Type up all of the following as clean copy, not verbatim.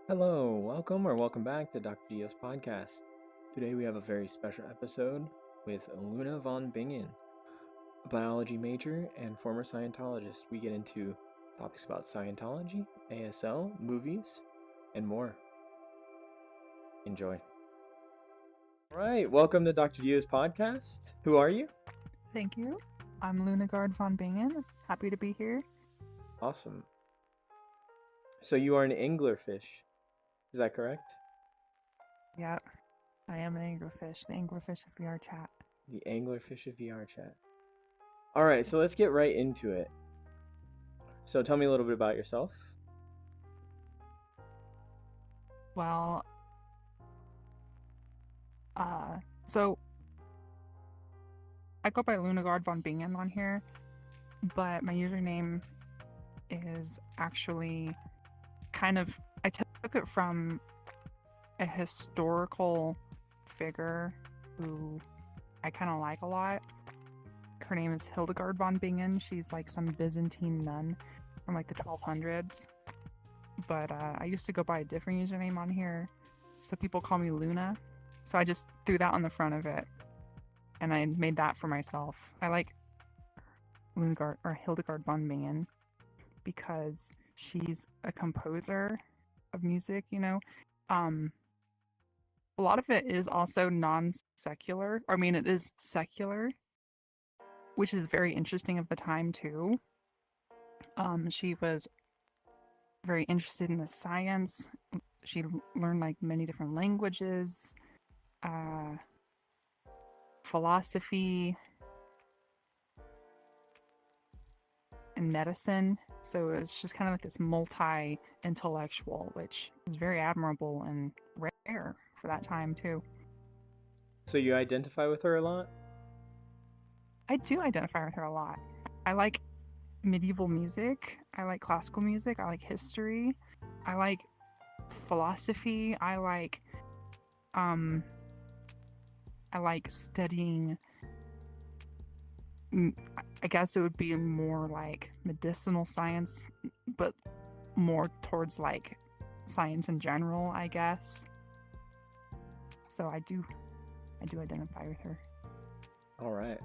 Hello, welcome back to Dr. Dio's podcast. Today we have a very special episode with Luna von Bingen, a biology major and former Scientologist. We get into topics about Scientology, ASL, movies, and more. Enjoy. All right, welcome to Dr. Dio's podcast. Who are you? Thank you. I'm Lunagard von Bingen. Happy to be here. Awesome. So you are an anglerfish. Is that correct? Yeah, I am an anglerfish, the anglerfish of VR chat. The anglerfish of VR chat. All right, so let's get right into it. So tell me a little bit about yourself. Well, so I go by Lunagard von Bingen on here, but my username is actually I took it from a historical figure who I kind of like a lot. Her name is Hildegard von Bingen. She's like some Byzantine nun from like the 1200s. But I used to go by a different username on here, so people call me Luna. So I just threw that on the front of it, and I made that for myself. I like Lunagard or Hildegard von Bingen because she's a composer of music, a lot of it is also non-secular. I mean, it is secular, which is very interesting of the time too. She was very interested in the science. She learned like many different languages, philosophy, and medicine. So it's just kind of like this multi-intellectual, which is very admirable and rare for that time too. So you identify with her a lot? I do identify with her a lot. I like medieval music. I like classical music. I like history. I like philosophy. I like studying. I guess it would be more like medicinal science, but more towards like science in general, I guess. So I do identify with her. All right.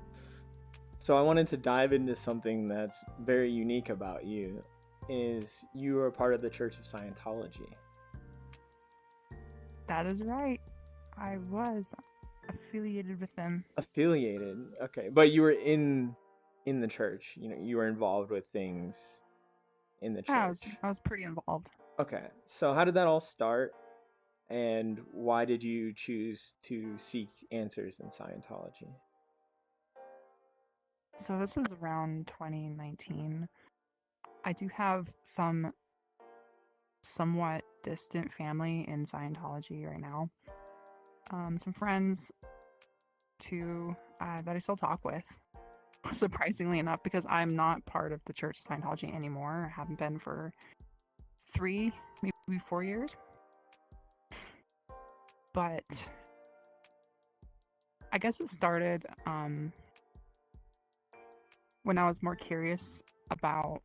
So I wanted to dive into something that's very unique about you, is you are part of the Church of Scientology. That is right. I was affiliated with them. Affiliated? Okay. But you were in the church. You were involved with things in the church. Yeah, I was pretty involved. Okay. So how did that all start? And why did you choose to seek answers in Scientology? So this was around 2019. I do have some somewhat distant family in Scientology right now. Some friends too that I still talk with, surprisingly enough, because I'm not part of the Church of Scientology anymore. I haven't been for 3, maybe 4 years. But I guess it started when I was more curious about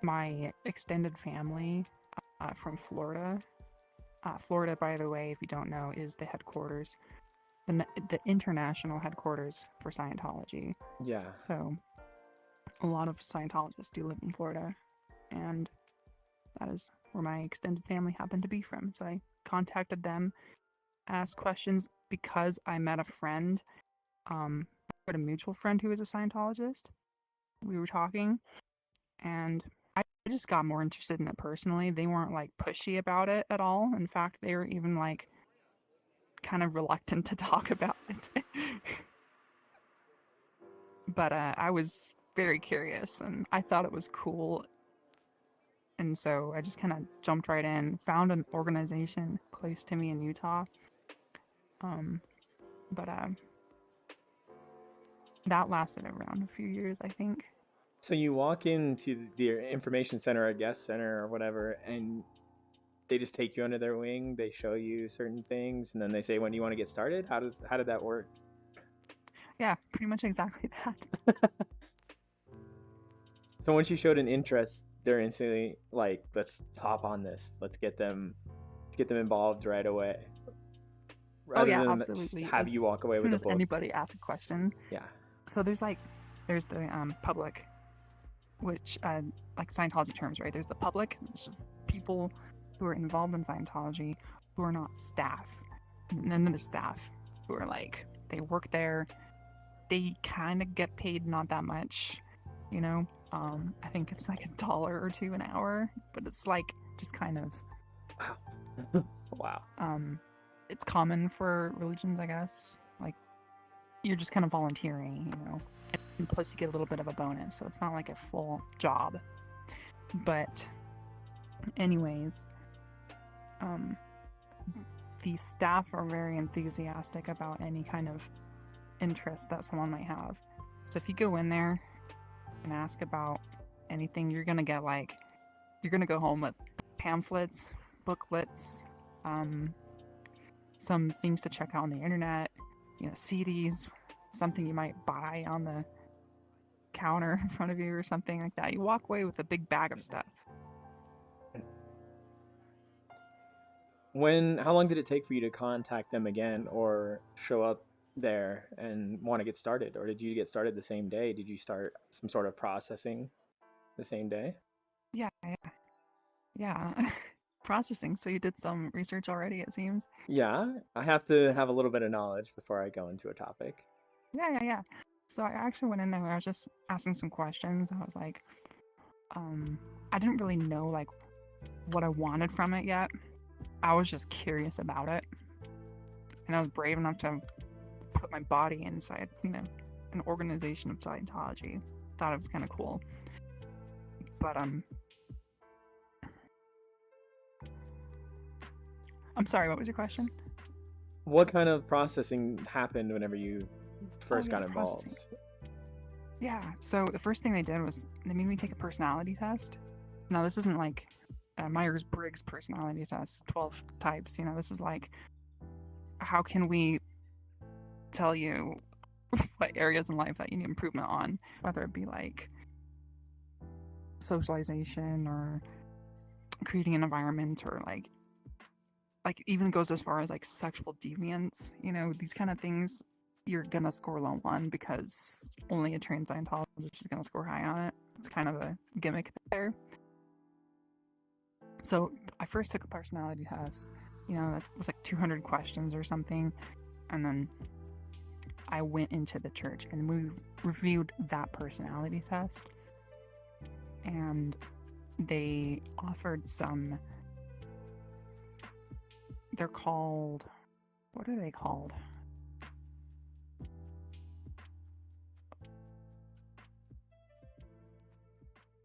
my extended family from Florida. Florida, by the way, if you don't know, is the headquarters, the international headquarters for Scientology. Yeah. So a lot of Scientologists do live in Florida, and that is where my extended family happened to be from. So I contacted them, asked questions because I met a friend, I had a mutual friend who was a Scientologist. We were talking, and I just got more interested in it personally. They weren't like pushy about it at all. In fact, they were even like kind of reluctant to talk about it. But I was very curious, and I thought it was cool. And so I just kind of jumped right in, found an organization close to me in Utah. But that lasted around a few years, I think. So you walk into the information center or guest center or whatever, and they just take you under their wing. They show you certain things, and then they say, when do you want to get started? How did that work? Yeah, pretty much exactly that. So once you showed an interest, they're instantly like, let's hop on this. Let's get them involved right away. Oh Rather yeah, than just absolutely. have you walk away As with soon a as book. anybody asks a question. Yeah. So there's the public, which like Scientology terms, right? There's the public, which is people who are involved in Scientology who are not staff. And then there's staff who are like, they work there, they kind of get paid not that much, you know. I think it's like $1 or $2 an hour, but it's like just kind of Wow. it's common for religions, I guess. Like you're just kind of volunteering, you know. And plus you get a little bit of a bonus, so it's not like a full job. But anyways, the staff are very enthusiastic about any kind of interest that someone might have. So if you go in there and ask about anything, you're gonna go home with pamphlets, booklets, some things to check out on the internet, you know, CDs, something you might buy on the counter in front of you or something like that. You walk away with a big bag of stuff. How long did it take for you to contact them again or show up there and want to get started? Or did you get started the same day? Did you start some sort of processing the same day? Yeah. Processing. So you did some research already, it seems. Yeah, I have to have a little bit of knowledge before I go into a topic. Yeah. So I actually went in there and I was just asking some questions. I was like, I didn't really know like what I wanted from it yet. I was just curious about it. And I was brave enough to put my body inside, you know, an organization of Scientology. Thought it was kind of cool. But I'm sorry, what was your question? What kind of processing happened whenever you first got involved? Yeah, so the first thing they did was they made me take a personality test. Now, this isn't like Myers-Briggs personality test, 12 types. You know, this is like, how can we tell you what areas in life that you need improvement on, whether it be like socialization or creating an environment or like even goes as far as like sexual deviance, you know, these kind of things. You're gonna score low on because only a trained Scientologist is gonna score high on it. It's kind of a gimmick there. So I first took a personality test, you know, that was like 200 questions or something, and then I went into the church and we reviewed that personality test, and they offered some, they're called, what are they called?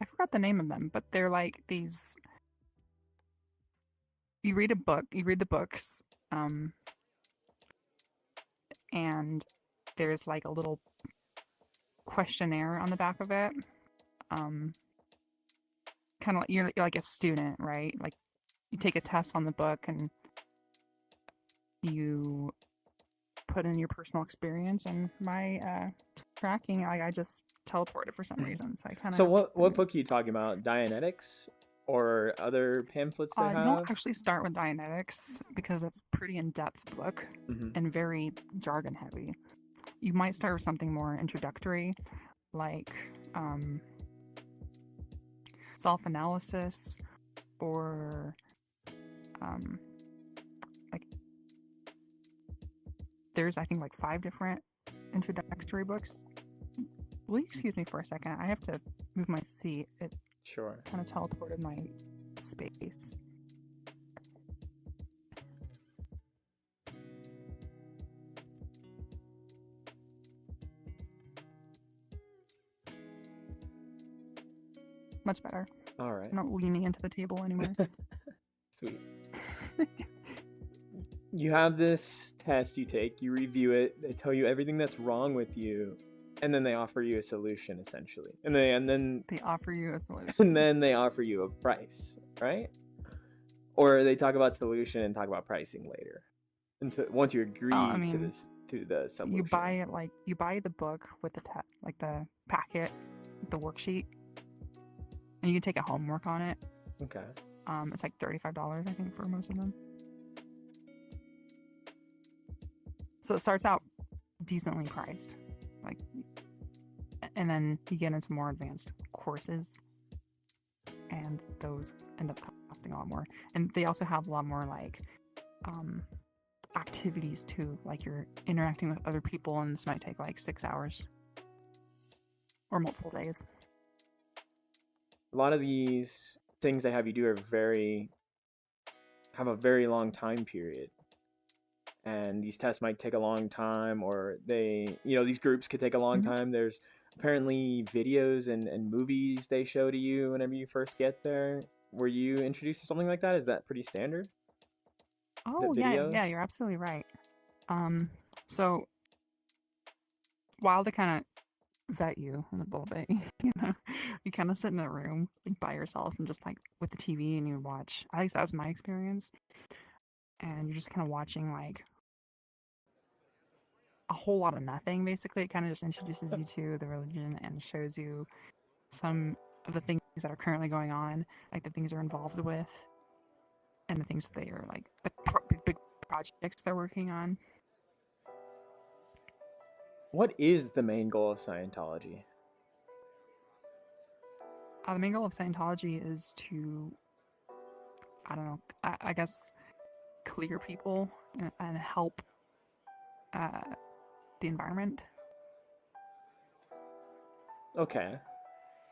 I forgot the name of them, but they're like these, you read the books, and there's like a little questionnaire on the back of it. Kind of like you're like a student, right? Like you take a test on the book and you put in your personal experience, and my tracking, I just teleported for some reason. So I kind of. So what book are you talking about? Dianetics or other pamphlets they have? You don't actually start with Dianetics because it's a pretty in-depth book and very jargon heavy. You might start with something more introductory, like self-analysis, or like there's I think like 5 different introductory books. Will you excuse me for a second? I have to move my seat. It sure kind of teleported my space. Much better. All right. I'm not leaning into the table anymore. Sweet. You have this test you take, you review it, they tell you everything that's wrong with you, and then they offer you a solution essentially. And then they offer you a solution. And then they offer you a price, right? Or they talk about solution and talk about pricing later. Once you agree to the solution. You buy it, like you buy the book with the the packet, the worksheet, and you can take a homework on it. Okay. It's like $35, I think, for most of them. So it starts out decently priced, like, and then you get into more advanced courses, and those end up costing a lot more. And they also have a lot more like activities too, like you're interacting with other people, and this might take like 6 hours or multiple days. A lot of these things they have you do have a very long time period, and these tests might take a long time, or these groups could take a long time. There's apparently videos and movies they show to you whenever you first get there. Were you introduced to something like that? Is that pretty standard? Oh yeah, you're absolutely right. So while they kind of vet you a little bit, you kind of sit in a room like by yourself and just like with the TV, and you watch. At least that was my experience. And you're just kind of watching like a whole lot of nothing. Basically, it kind of just introduces you to the religion and shows you some of the things that are currently going on, like the things they're involved with, and the things that they are like the big projects they're working on. What is the main goal of Scientology? The main goal of Scientology is to, I don't know, I guess, clear people and help the environment. Okay.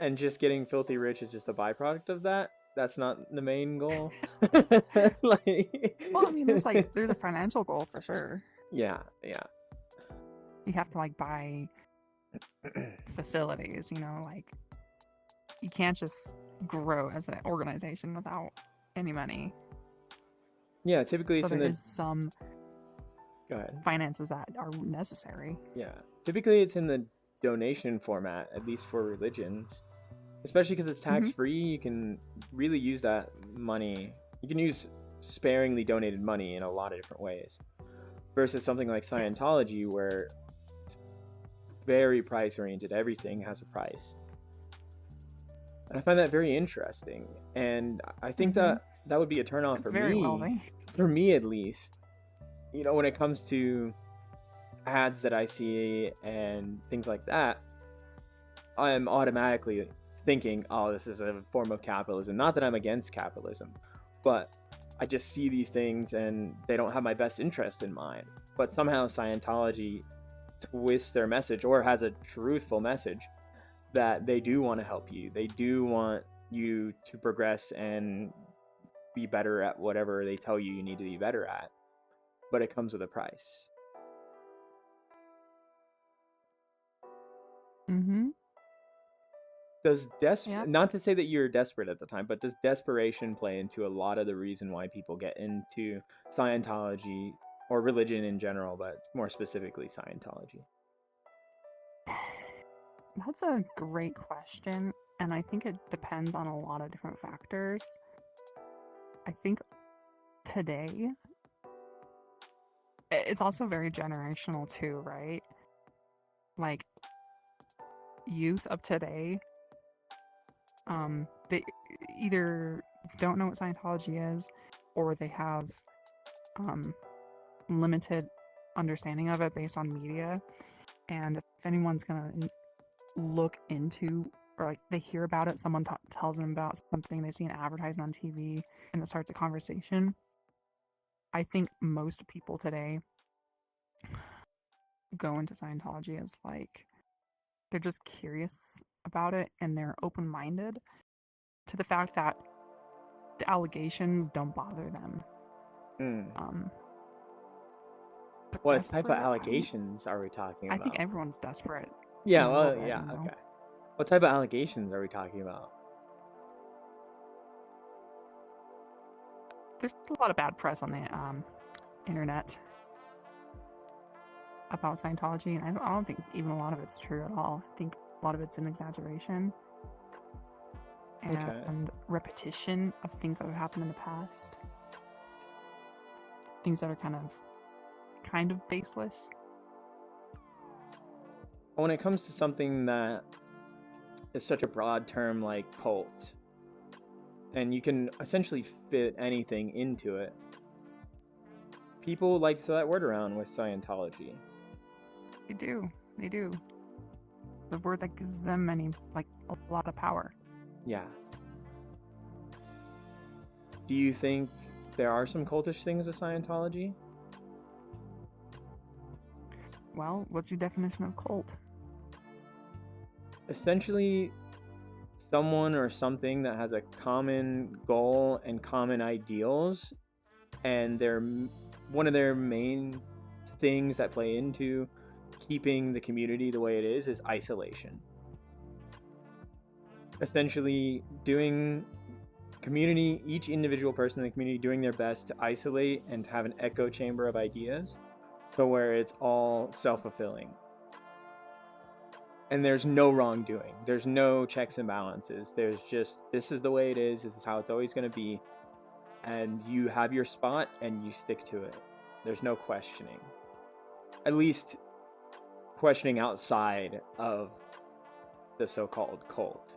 And just getting filthy rich is just a byproduct of that? That's not the main goal? Well, I mean, there's a financial goal for sure. Yeah. You have to like buy facilities, like you can't just grow as an organization without any money. Yeah, typically so it's there is some Go ahead. Finances that are necessary. Yeah, typically it's in the donation format, at least for religions, especially because it's tax-free. You can really use that money. You can use sparingly donated money in a lot of different ways, versus something like Scientology, where it's very price-oriented. Everything has a price. And I find that very interesting, and I think that would be a turn-off for me. For me, at least. When it comes to ads that I see and things like that, I am automatically thinking, oh, this is a form of capitalism. Not that I'm against capitalism, but I just see these things and they don't have my best interest in mind. But somehow Scientology twists their message, or has a truthful message, that they do want to help you. They do want you to progress and be better at whatever they tell you need to be better at. But it comes with a price. Does not to say that you're desperate at the time, but does desperation play into a lot of the reason why people get into Scientology, or religion in general, but more specifically Scientology? That's a great question, and I think it depends on a lot of different factors. I think today, it's also very generational too, right? Like, youth of today, they either don't know what Scientology is, or they have limited understanding of it based on media. And if anyone's gonna look into, or like they hear about it, someone tells them about something, they see an advertisement on TV, and it starts a conversation, I think most people today go into Scientology as like, they're just curious about it, and they're open-minded to the fact that the allegations don't bother them. What type of allegations are we talking about? I think everyone's desperate. Yeah, well, yeah, okay. What type of allegations are we talking about? There's a lot of bad press on the internet about Scientology, and I don't think even a lot of it's true at all. I think a lot of it's an exaggeration and repetition of things that have happened in the past. Things that are kind of baseless. When it comes to something that is such a broad term like cult, and you can essentially fit anything into it. People like to throw that word around with Scientology. They do. The word that gives them a lot of power. Yeah. Do you think there are some cultish things with Scientology? Well, what's your definition of cult? Essentially, someone or something that has a common goal and common ideals, and one of their main things that play into keeping the community the way it is isolation. Essentially, each individual person in the community doing their best to isolate and to have an echo chamber of ideas to where it's all self-fulfilling. And there's no wrongdoing. There's no checks and balances. There's just, this is the way it is. This is how it's always going to be. And you have your spot and you stick to it. There's no questioning. At least questioning outside of the so-called cult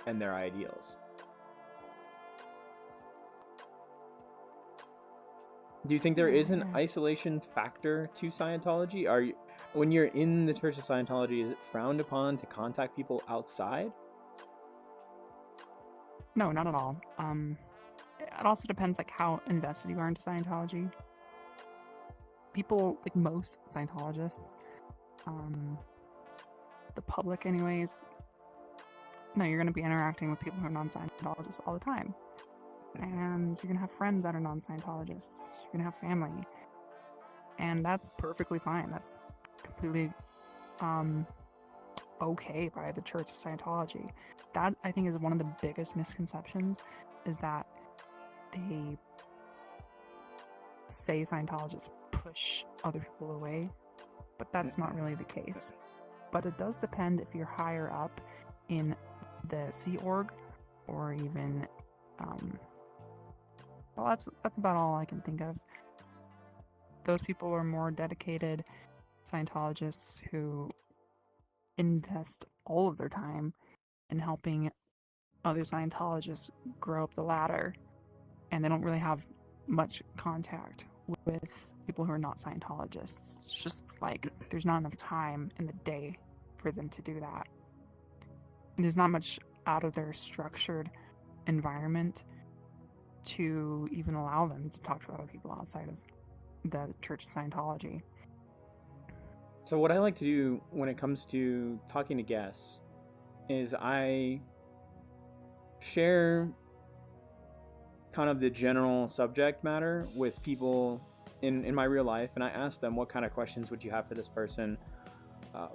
and their ideals. Do you think there is an isolation factor to Scientology? When you're in the Church of Scientology, is it frowned upon to contact people outside? No, not at all. It also depends how invested you are into Scientology. People, most Scientologists, the public anyways, no, you're going to be interacting with people who are non-Scientologists all the time. And you're going to have friends that are non-Scientologists. You're going to have family. And that's perfectly fine. That's completely okay by the Church of Scientology. That, I think, is one of the biggest misconceptions, is that they say Scientologists push other people away, but that's not really the case. But it does depend if you're higher up in the Sea Org, or even well, that's about all I can think of. Those people are more dedicated Scientologists who invest all of their time in helping other Scientologists grow up the ladder, and they don't really have much contact with people who are not Scientologists. It's just there's not enough time in the day for them to do that. And there's not much out of their structured environment to even allow them to talk to other people outside of the Church of Scientology. So what I like to do when it comes to talking to guests is I share kind of the general subject matter with people in my real life, and I ask them, what kind of questions would you have for this person?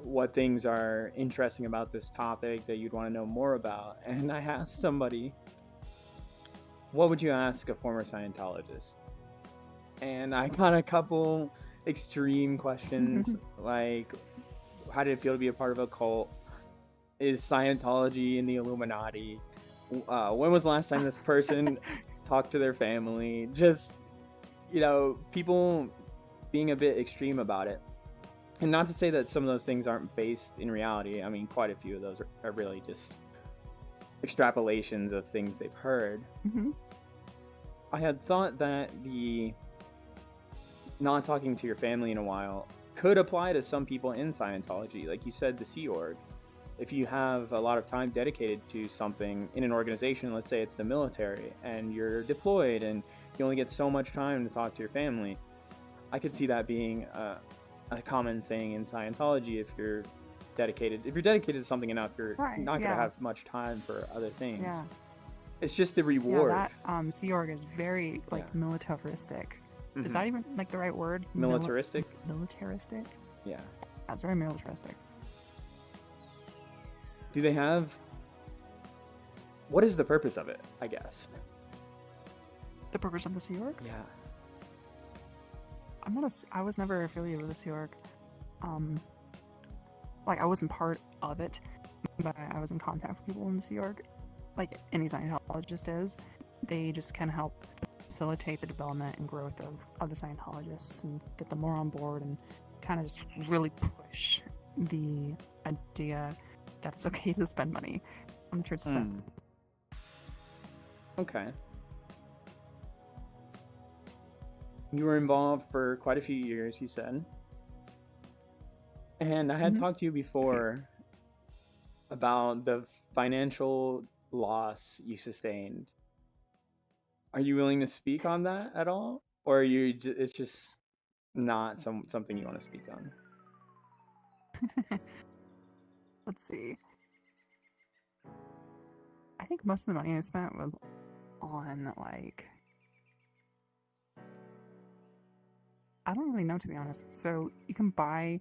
What things are interesting about this topic that you'd want to know more about? And I asked somebody, what would you ask a former Scientologist? And I got a couple extreme questions, like, how did it feel to be a part of a cult? Is Scientology in the Illuminati? When was the last time this person talked to their family? Just, people being a bit extreme about it. And not to say that some of those things aren't based in reality. I mean, quite a few of those are really just extrapolations of things they've heard. Mm-hmm. I had thought that the not talking to your family in a while could apply to some people in Scientology. Like you said, the Sea Org. If you have a lot of time dedicated to something in an organization, let's say it's the military, and you're deployed and you only get so much time to talk to your family, I could see that being a common thing in Scientology. If you're dedicated to something enough, you're not going to have much time for other things. Yeah. It's just the reward. Yeah, that Sea Org is very militaristic. Mm-hmm. Is that even the right word? Militaristic? Militaristic? Yeah. That's very militaristic. Do they have... What is the purpose of it, I guess? The purpose of the Sea Org? Yeah. I was never affiliated with the Sea Org. I wasn't part of it, but I was in contact with people in the Sea Org. Like any Scientologist is. They just can help facilitate the development and growth of other Scientologists and get them more on board, and kind of just really push the idea that it's okay to spend money on the Church of Scientology. Okay. You were involved for quite a few years, you said. And I had talked to you before about the financial loss you sustained. Are you willing to speak on that at all? Or it's just not something you want to speak on? Let's see. I think most of the money I spent was on, like, I don't really know, to be honest. So you can buy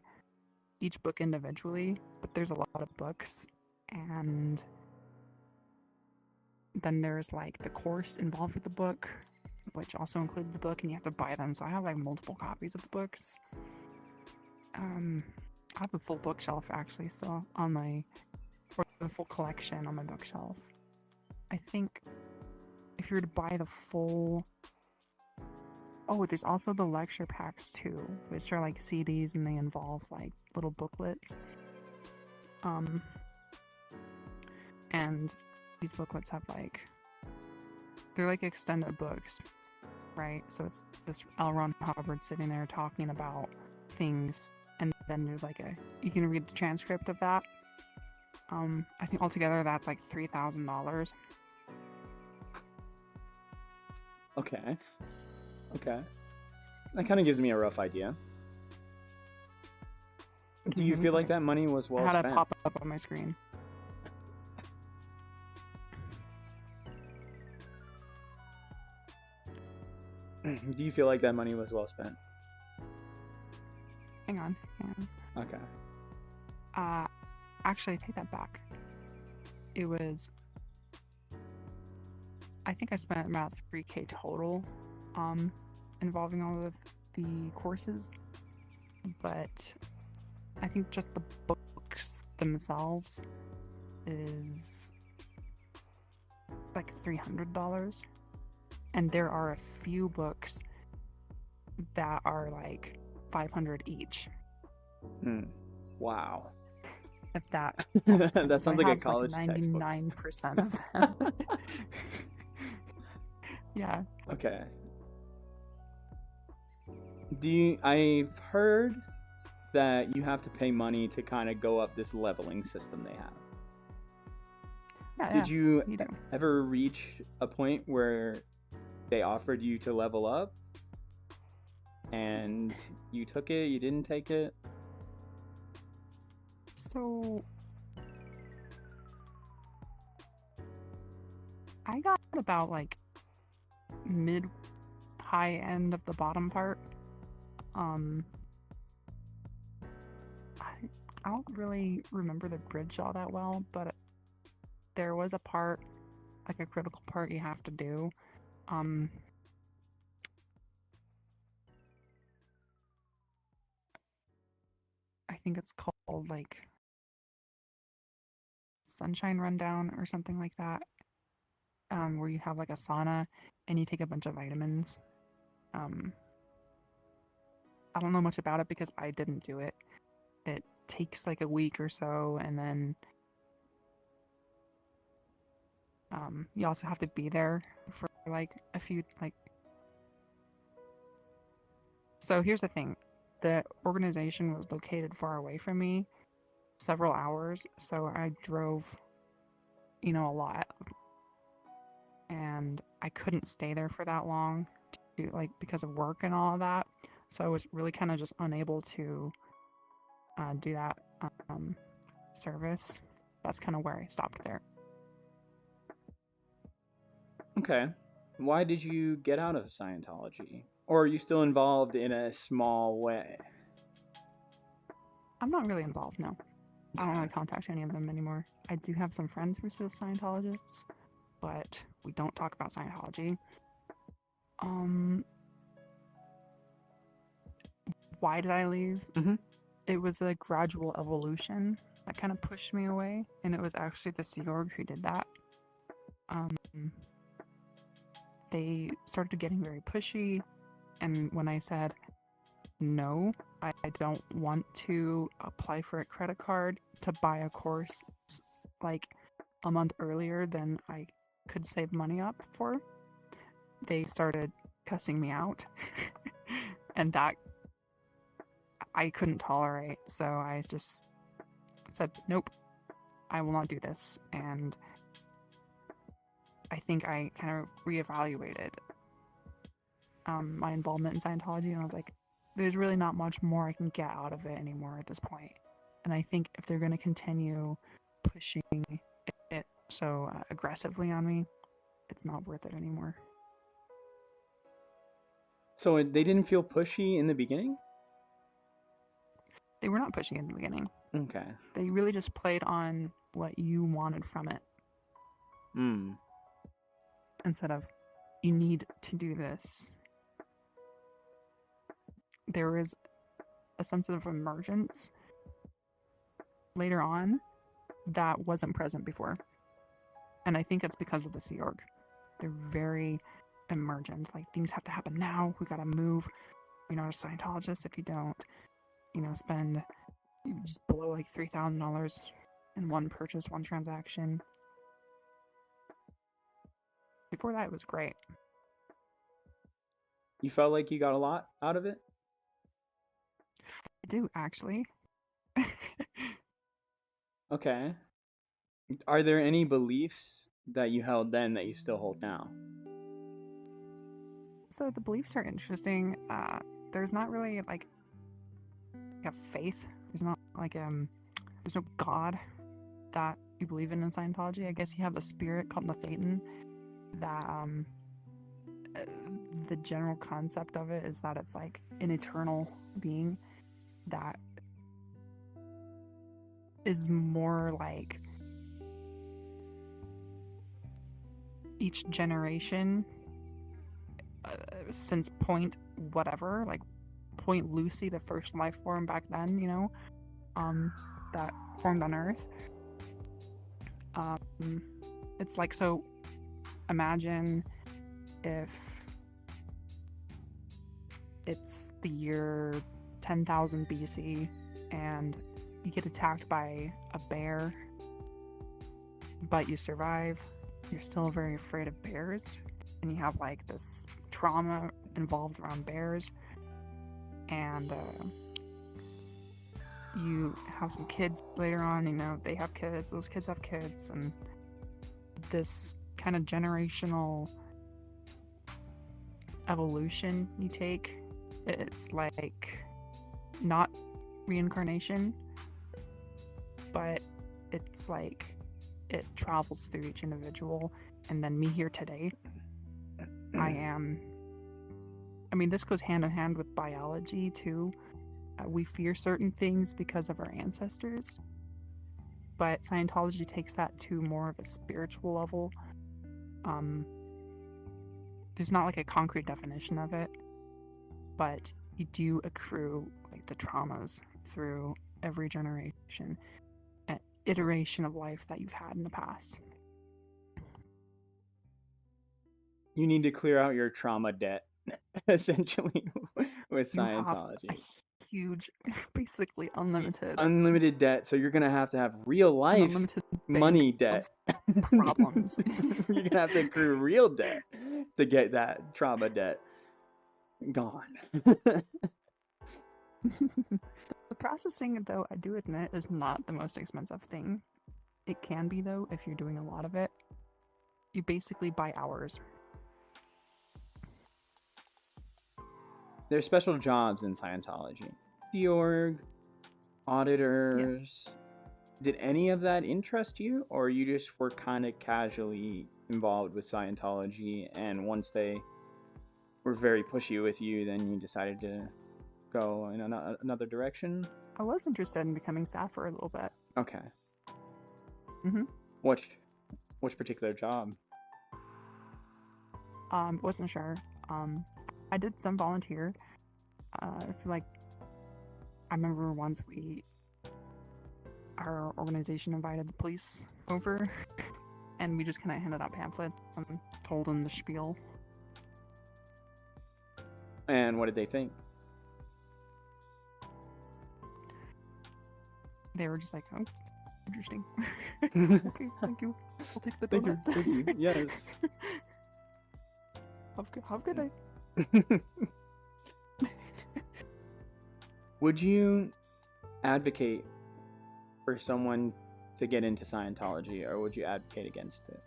each book individually, but there's a lot of books, and then there's like the course involved with the book, which also includes the book, and you have to buy them. So I have like multiple copies of the books. I have a full bookshelf actually still on or the full collection on my bookshelf. I think if you were to buy the full, there's also the lecture packs too, which are like CDs and they involve like little booklets. And these booklets have they're like extended books, right? So it's just L. Ron Hubbard sitting there talking about things, and then there's you can read the transcript of that. I think altogether that's like $3,000. Okay. That kind of gives me a rough idea. Do you feel like that money was well spent? I had it pop up on my screen. Do you feel like that money was well spent? Hang on. Okay. Actually, take that back. It was, I think I spent about $3,000 total, involving all of the courses, but I think just the books themselves is like $300. And there are a few books that are like $500 each. Wow. If that that sounds like a college textbook. 99% of them. Yeah. Okay. I've heard that you have to pay money to kind of go up this leveling system they have. Did you ever reach a point where they offered you to level up and you took it, you didn't take it? So I got about like mid-high end of the bottom part. I don't really remember the bridge all that well, but there was a part, like a critical part you have to do. I think it's called like Sunshine Rundown or something like that, where you have like a sauna and you take a bunch of vitamins. I don't know much about it because I didn't do it. It takes like a week or so, and then you also have to be there for like a few So here's the thing. The organization was located far away from me, several hours, so I drove, a lot. And I couldn't stay there for that long because of work and all of that. So I was really kind of just unable to do that service. That's kind of where I stopped there. Okay. Why did you get out of Scientology? Or are you still involved in a small way? I'm not really involved, no. I don't really contact any of them anymore. I do have some friends who are still Scientologists, but we don't talk about Scientology. Why did I leave? Mm-hmm. It was a gradual evolution that kind of pushed me away, and it was actually the Sea Org who did that. They started getting very pushy, and when I said, no, I don't want to apply for a credit card to buy a course like a month earlier than I could save money up for, they started cussing me out. And that I couldn't tolerate. So I just said, nope, I will not do this. And I think I kind of reevaluated my involvement in Scientology, and I was like, there's really not much more I can get out of it anymore at this point. And I think if they're going to continue pushing it so aggressively on me, it's not worth it anymore. So they didn't feel pushy in the beginning? They were not pushing in the beginning. Okay. They really just played on what you wanted from it. Instead of, you need to do this. There was a sense of emergence later on that wasn't present before. And I think it's because of the Sea Org. They're very emergent. Like, things have to happen now. We gotta move. You're not a Scientologist if you don't, you just blow like $3,000 in one purchase, one transaction. Before that, it was great. You felt like you got a lot out of it? I do, actually. Okay. Are there any beliefs that you held then that you still hold now? So the beliefs are interesting. There's not really like a faith. There's not like there's no God that you believe in Scientology. I guess you have a spirit called Thetan that the general concept of it is that it's like an eternal being that is more like each generation since point whatever, like Point Lucy, the first life form back then, that formed on Earth. It's like, so imagine if it's the year 10,000 BC and you get attacked by a bear, but you survive. You're still very afraid of bears, and you have like this trauma involved around bears, and you have some kids later on, they have kids, those kids have kids, and this kind of generational evolution you take. It's like not reincarnation, but it's like it travels through each individual. And then me here today, this goes hand in hand with biology too. We fear certain things because of our ancestors, but Scientology takes that to more of a spiritual level. There's not like a concrete definition of it, but you do accrue like the traumas through every generation, an iteration of life that you've had in the past. You need to clear out your trauma debt, essentially, with Scientology. You have a huge, basically unlimited debt. So you're gonna have real life money debt. Problems. You're gonna have to accrue real debt to get that trauma debt gone. The processing, though, I do admit, is not the most expensive thing. It can be, though, if you're doing a lot of it. You basically buy hours. There's special jobs in Scientology. Sea Org, auditors. Yes. Did any of that interest you, or you just were kind of casually involved with Scientology, and once they were very pushy with you, then you decided to go in another direction? I was interested in becoming staff for a little bit. Okay. Mm-hmm. Which particular job? Wasn't sure. I did some volunteer. I feel like I remember once our organization invited the police over, and we just kind of handed out pamphlets and told them the spiel. And what did they think? They were just like, oh, interesting. Okay, thank you. I'll take the Thank you. donut. Thank you. Yes. Have a good day. Would you advocate for someone to get into Scientology, or would you advocate against it?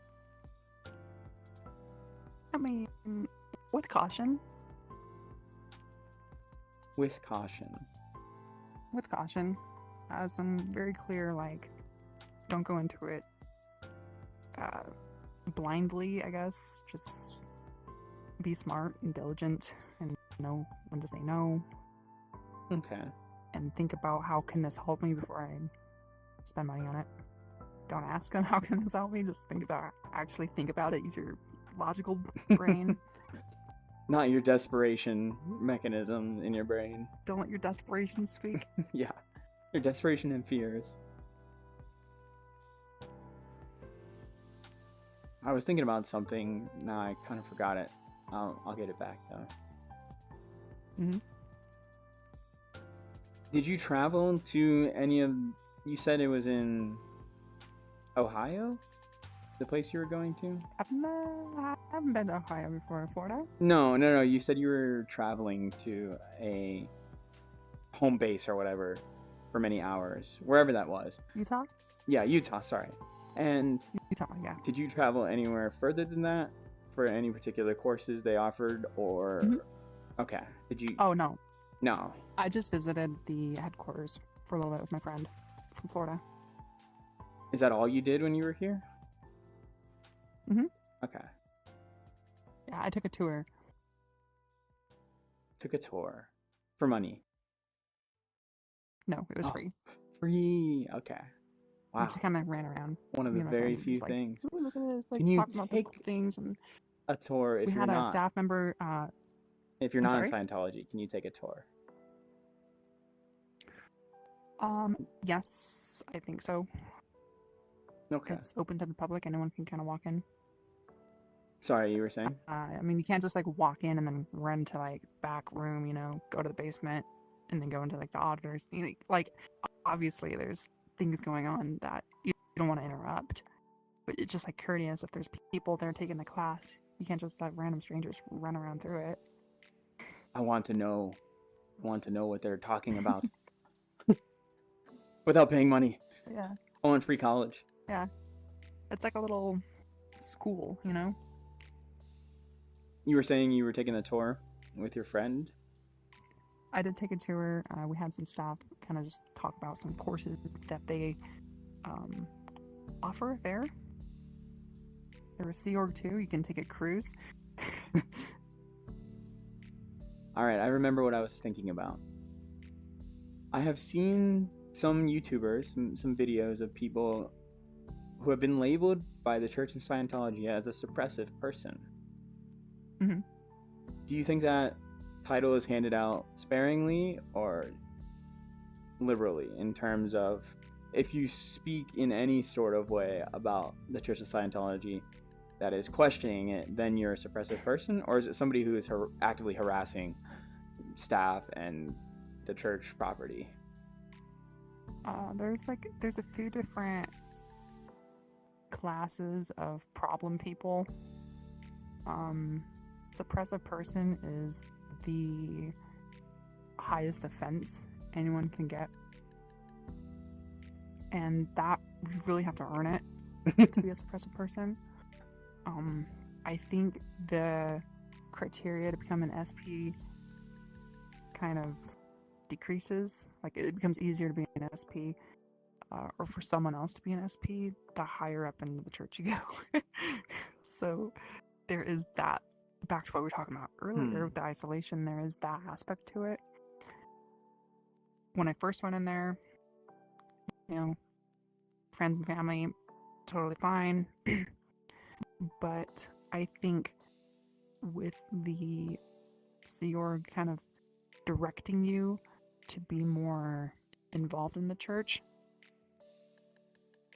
I mean, with caution. With caution. With caution. As I'm very clear, like, don't go into it blindly, I guess. Just be smart and diligent and know when to say no. Okay. And think about how can this help me before I spend money on it. Don't ask them how can this help me. Just think about it. Use your logical brain. Not your desperation mechanism in your brain. Don't let your desperation speak. Yeah. Your desperation and fears. I was thinking about something. Now I kind of forgot it. I'll get it back though. Mm-hmm. Did you travel to any of... You said it was in Ohio? The place you were going to? I haven't been to Ohio before. Florida? No. You said you were traveling to a home base or whatever for many hours. Wherever that was. Utah? Yeah, Utah, sorry. And Utah, yeah. did you travel anywhere further than that for any particular courses they offered, or... Mm-hmm. Okay. Did you... Oh, no. No. I just visited the headquarters for a little bit with my friend from Florida. Is that all you did when you were here? Mm-hmm. Okay. Yeah, I took a tour. Took a tour. For money? No, it was free. Free. Okay. I Wow. just kind of ran around. One of the very few things. Ooh, look at this. Like, Can you talking about these take cool things. And a tour if we you're had not... a staff member. If you're I'm not in sorry? Scientology, can you take a tour? Yes, I think so. Okay. It's open to the public. Anyone can kind of walk in. Sorry, you were saying? I mean, you can't just like walk in and then run to like back room, go to the basement and then go into like the auditors. Like, obviously there's things going on that you don't want to interrupt, but it's just like courteous. If there's people there taking the class, you can't just let random strangers run around through it. I want to know what they're talking about. Without paying money. Yeah. Oh, and free college. Yeah. It's like a little school, You were saying you were taking a tour with your friend? I did take a tour. We had some staff kind of just talk about some courses that they offer there. There was Sea Org too. You can take a cruise. Alright, I remember what I was thinking about. I have seen some YouTubers, some videos of people who have been labeled by the Church of Scientology as a suppressive person. Mm-hmm. Do you think that title is handed out sparingly or liberally, in terms of if you speak in any sort of way about the Church of Scientology that is questioning it, then you're a suppressive person? Or is it somebody who is actively harassing staff and the church property? There's a few different classes of problem people. Suppressive person is the highest offense anyone can get, and that you really have to earn it to be a suppressive person. I think the criteria to become an SP kind of decreases. Like, it becomes easier to be an SP, or for someone else to be an SP, the higher up into the church you go. So there is that. Back to what we were talking about earlier with the isolation, there is that aspect to it. When I first went in there, friends and family, totally fine. But I think with the Sea Org kind of directing you to be more involved in the church,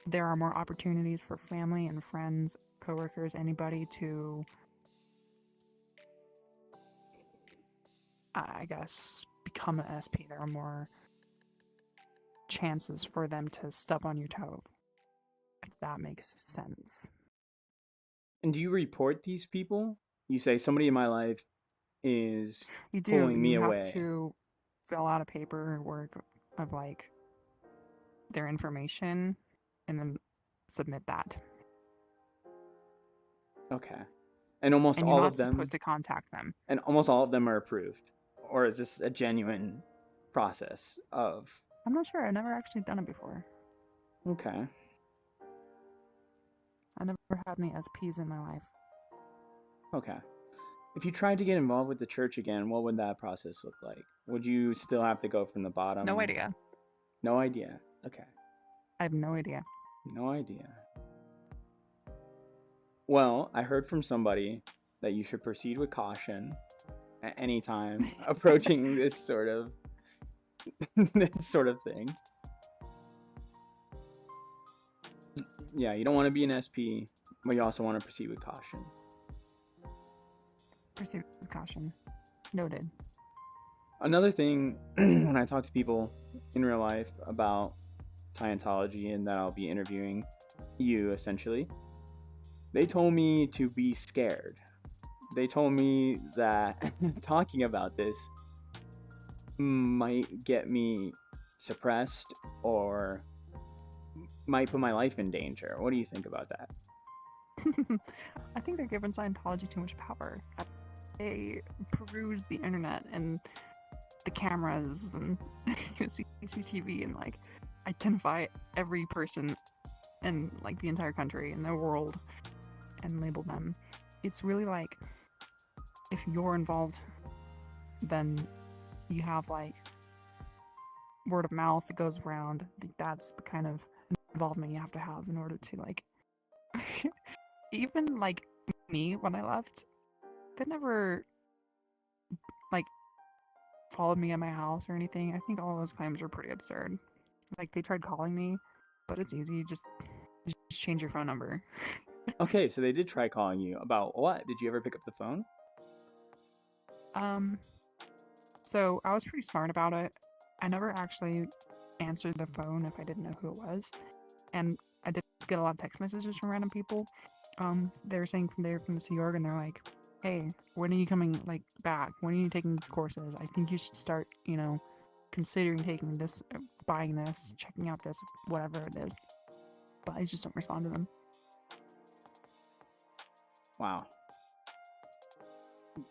there are more opportunities for family and friends, coworkers, anybody to, I guess, become an SP. There are more chances for them to step on your toe that makes sense. And do you report these people? You say somebody in my life is You do. pulling me You have away. to fill out a paperwork of like their information and then submit that. Okay. And almost And you're all not of them supposed to contact them. and almost all of them are approved. Or is this a genuine process of I'm not sure. I've never actually done it before. Okay. I never had any SPs in my life. Okay. If you tried to get involved with the church again, what would that process look like? Would you still have to go from the bottom? No idea. No idea. Okay. I have no idea. No idea. Well, I heard from somebody that you should proceed with caution at any time approaching this sort of thing. Yeah, you don't want to be an SP, but you also want to proceed with caution. Proceed with caution. Noted. Another thing, when I talk to people in real life about Scientology and that I'll be interviewing you, essentially, they told me to be scared. They told me that talking about this might get me suppressed or might put my life in danger. What do you think about that? I think they're giving Scientology too much power. They peruse the internet and the cameras and CCTV and like identify every person in like the entire country and the world and label them. It's really like if you're involved, then you have like word of mouth that goes around. I think that's the kind of involvement you have to have in order to like even like me when I left, they never like followed me at my house or anything. I think all those claims were pretty absurd. Like they tried calling me, but it's easy. You just change your phone number. Okay, so they did try calling you about what? Did you ever pick up the phone? So I was pretty smart about it. I never actually answered the phone if I didn't know who it was. And I did get a lot of text messages from random people. They were saying they're from the Sea Org and they're like, hey, when are you coming like back? When are you taking these courses? I think you should start, considering taking this, buying this, checking out this, whatever it is. But I just don't respond to them. Wow.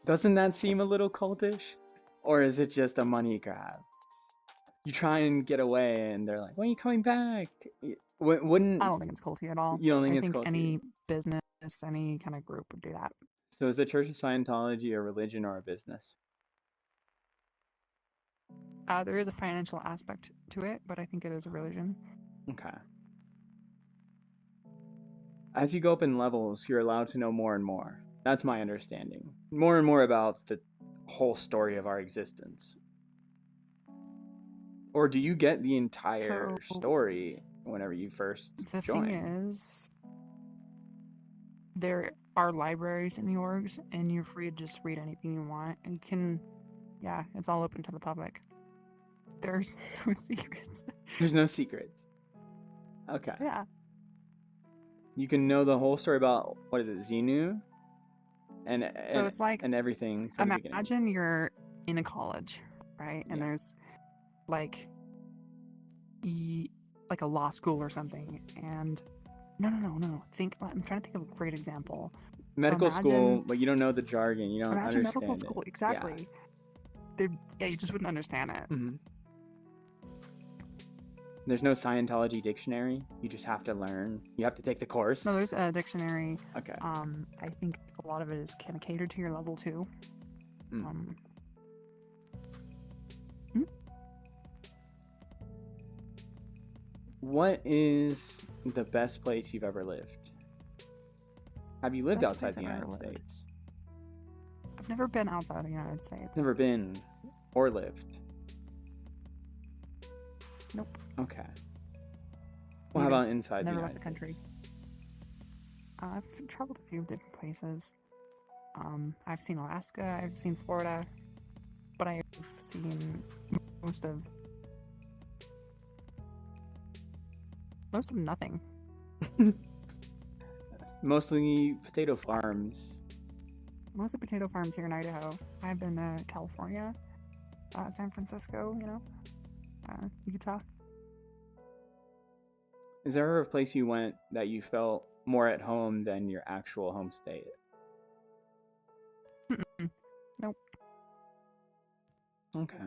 Doesn't that seem a little cultish? Or is it just a money grab? You try and get away and they're like, when are you coming back? Wouldn't... I don't think it's culty at all. You don't think I it's think culty? any business, any kind of group would do that. So is the Church of Scientology a religion or a business? There is a financial aspect to it, but I think it is a religion. Okay. As you go up in levels, you're allowed to know more and more. That's my understanding. More and more about the whole story of our existence. Or do you get the entire story whenever you first join? The thing is, there are libraries in the orgs, and you're free to just read anything you want. And you can, it's all open to the public. There's no secrets. There's no secrets. Okay. Yeah. You can know the whole story about, what is it, Xenu? So it's like, and everything from the beginning. Imagine you're in a college, right? And there's like a law school or something. And no. I'm trying to think of a great example. Medical school, but you don't know the jargon. You don't understand medical school, exactly. Yeah. You just wouldn't understand it. Mm-hmm. There's no Scientology dictionary. You just have to learn. You have to take the course. No, there's a dictionary. Okay. I think a lot of it is kind of catered to your level too. What is the best place you've ever lived? Have you lived outside the United States? I've never been outside the United States. Never been or lived? Nope. Okay. Well, how about inside the Never United left the country. I've traveled a few different places. I've seen Alaska, I've seen Florida, but I've seen most of nothing. Mostly potato farms. Mostly potato farms here in Idaho. I've been to California, San Francisco, Utah. Is there ever a place you went that you felt more at home than your actual home state? Nope. Okay.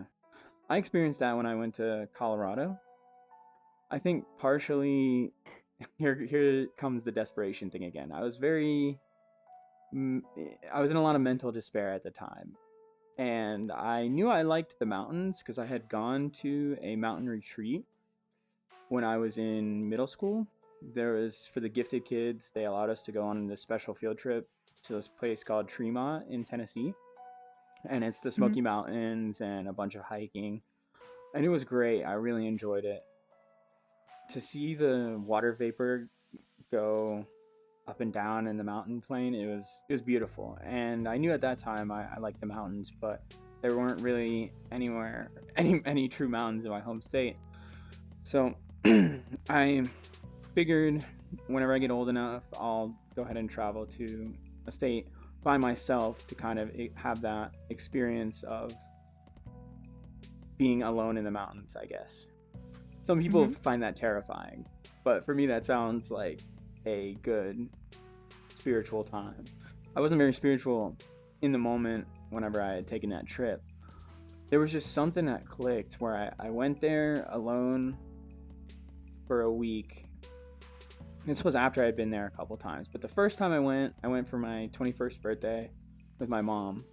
I experienced that when I went to Colorado. I think partially here comes the desperation thing again. I was in a lot of mental despair at the time. And I knew I liked the mountains because I had gone to a mountain retreat when I was in middle school. There was, for the gifted kids, they allowed us to go on this special field trip to this place called Tremont in Tennessee. And it's the Smoky Mountains and a bunch of hiking. And it was great. I really enjoyed it. To see the water vapor go up and down in the mountain plain, it was beautiful. And I knew at that time I liked the mountains, but there weren't really any true mountains in my home state. So I figured whenever I get old enough, I'll go ahead and travel to a state by myself to kind of have that experience of being alone in the mountains, I guess. Some people find that terrifying, but for me that sounds like a good spiritual time. I wasn't very spiritual in the moment whenever I had taken that trip. There was just something that clicked where I went there alone for a week. This was after I had been there a couple times, but the first time I went for my 21st birthday with my mom.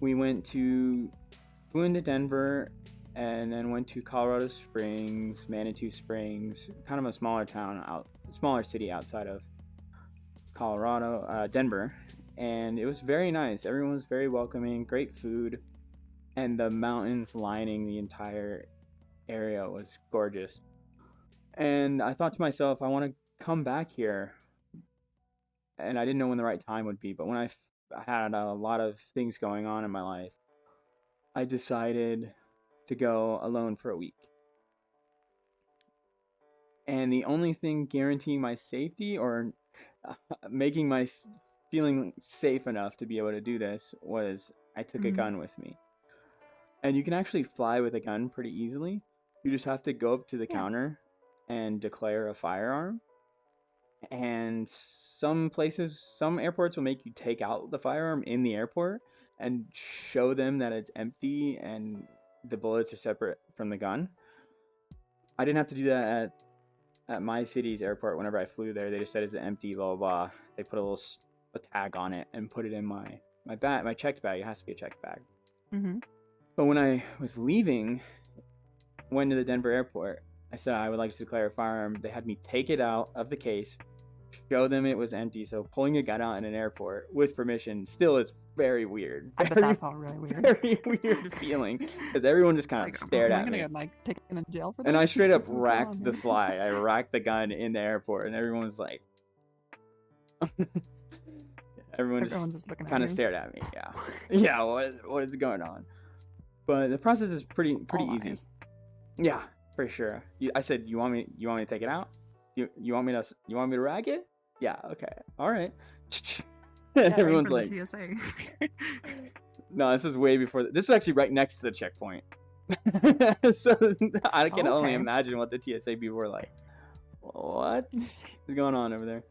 We flew into Denver and then went to Colorado Springs, Manitou Springs, kind of a smaller city outside of Colorado, Denver. And it was very nice. Everyone was very welcoming, great food, and the mountains lining the entire area was gorgeous. And I thought to myself, I want to come back here. And I didn't know when the right time would be, but when I had a lot of things going on in my life, I decided to go alone for a week. And the only thing guaranteeing my safety or making my feeling safe enough to be able to do this was I took a gun with me. And you can actually fly with a gun pretty easily. You just have to go up to the counter and declare a firearm. And some airports will make you take out the firearm in the airport and show them that it's empty and the bullets are separate from the gun. I didn't have to do that at my city's airport. Whenever I flew there, they just said it's empty, blah, blah, blah. They put a tag on it and put it in my bag, my checked bag. It has to be a checked bag. But when I was leaving, went to the Denver airport, I said I would like to declare a firearm. They had me take it out of the case, show them it was empty. So pulling a gun out in an airport with permission still is very weird. I bet that felt really weird. Very weird feeling because everyone just kind of stared at me. Am I gonna get taken in jail for this? And I straight up racked the slide. I racked the gun in the airport, and everyone was like, everyone just looking kind of stared at me. Yeah. What is going on? But the process is pretty easy. Yeah, for sure. I said, you want me to take it out? You want me to rack it? Yeah. Okay. All right. Everyone's like, TSA. No, this is way before. This is actually right next to the checkpoint. So I can only imagine what the TSA people were like. What is going on over there?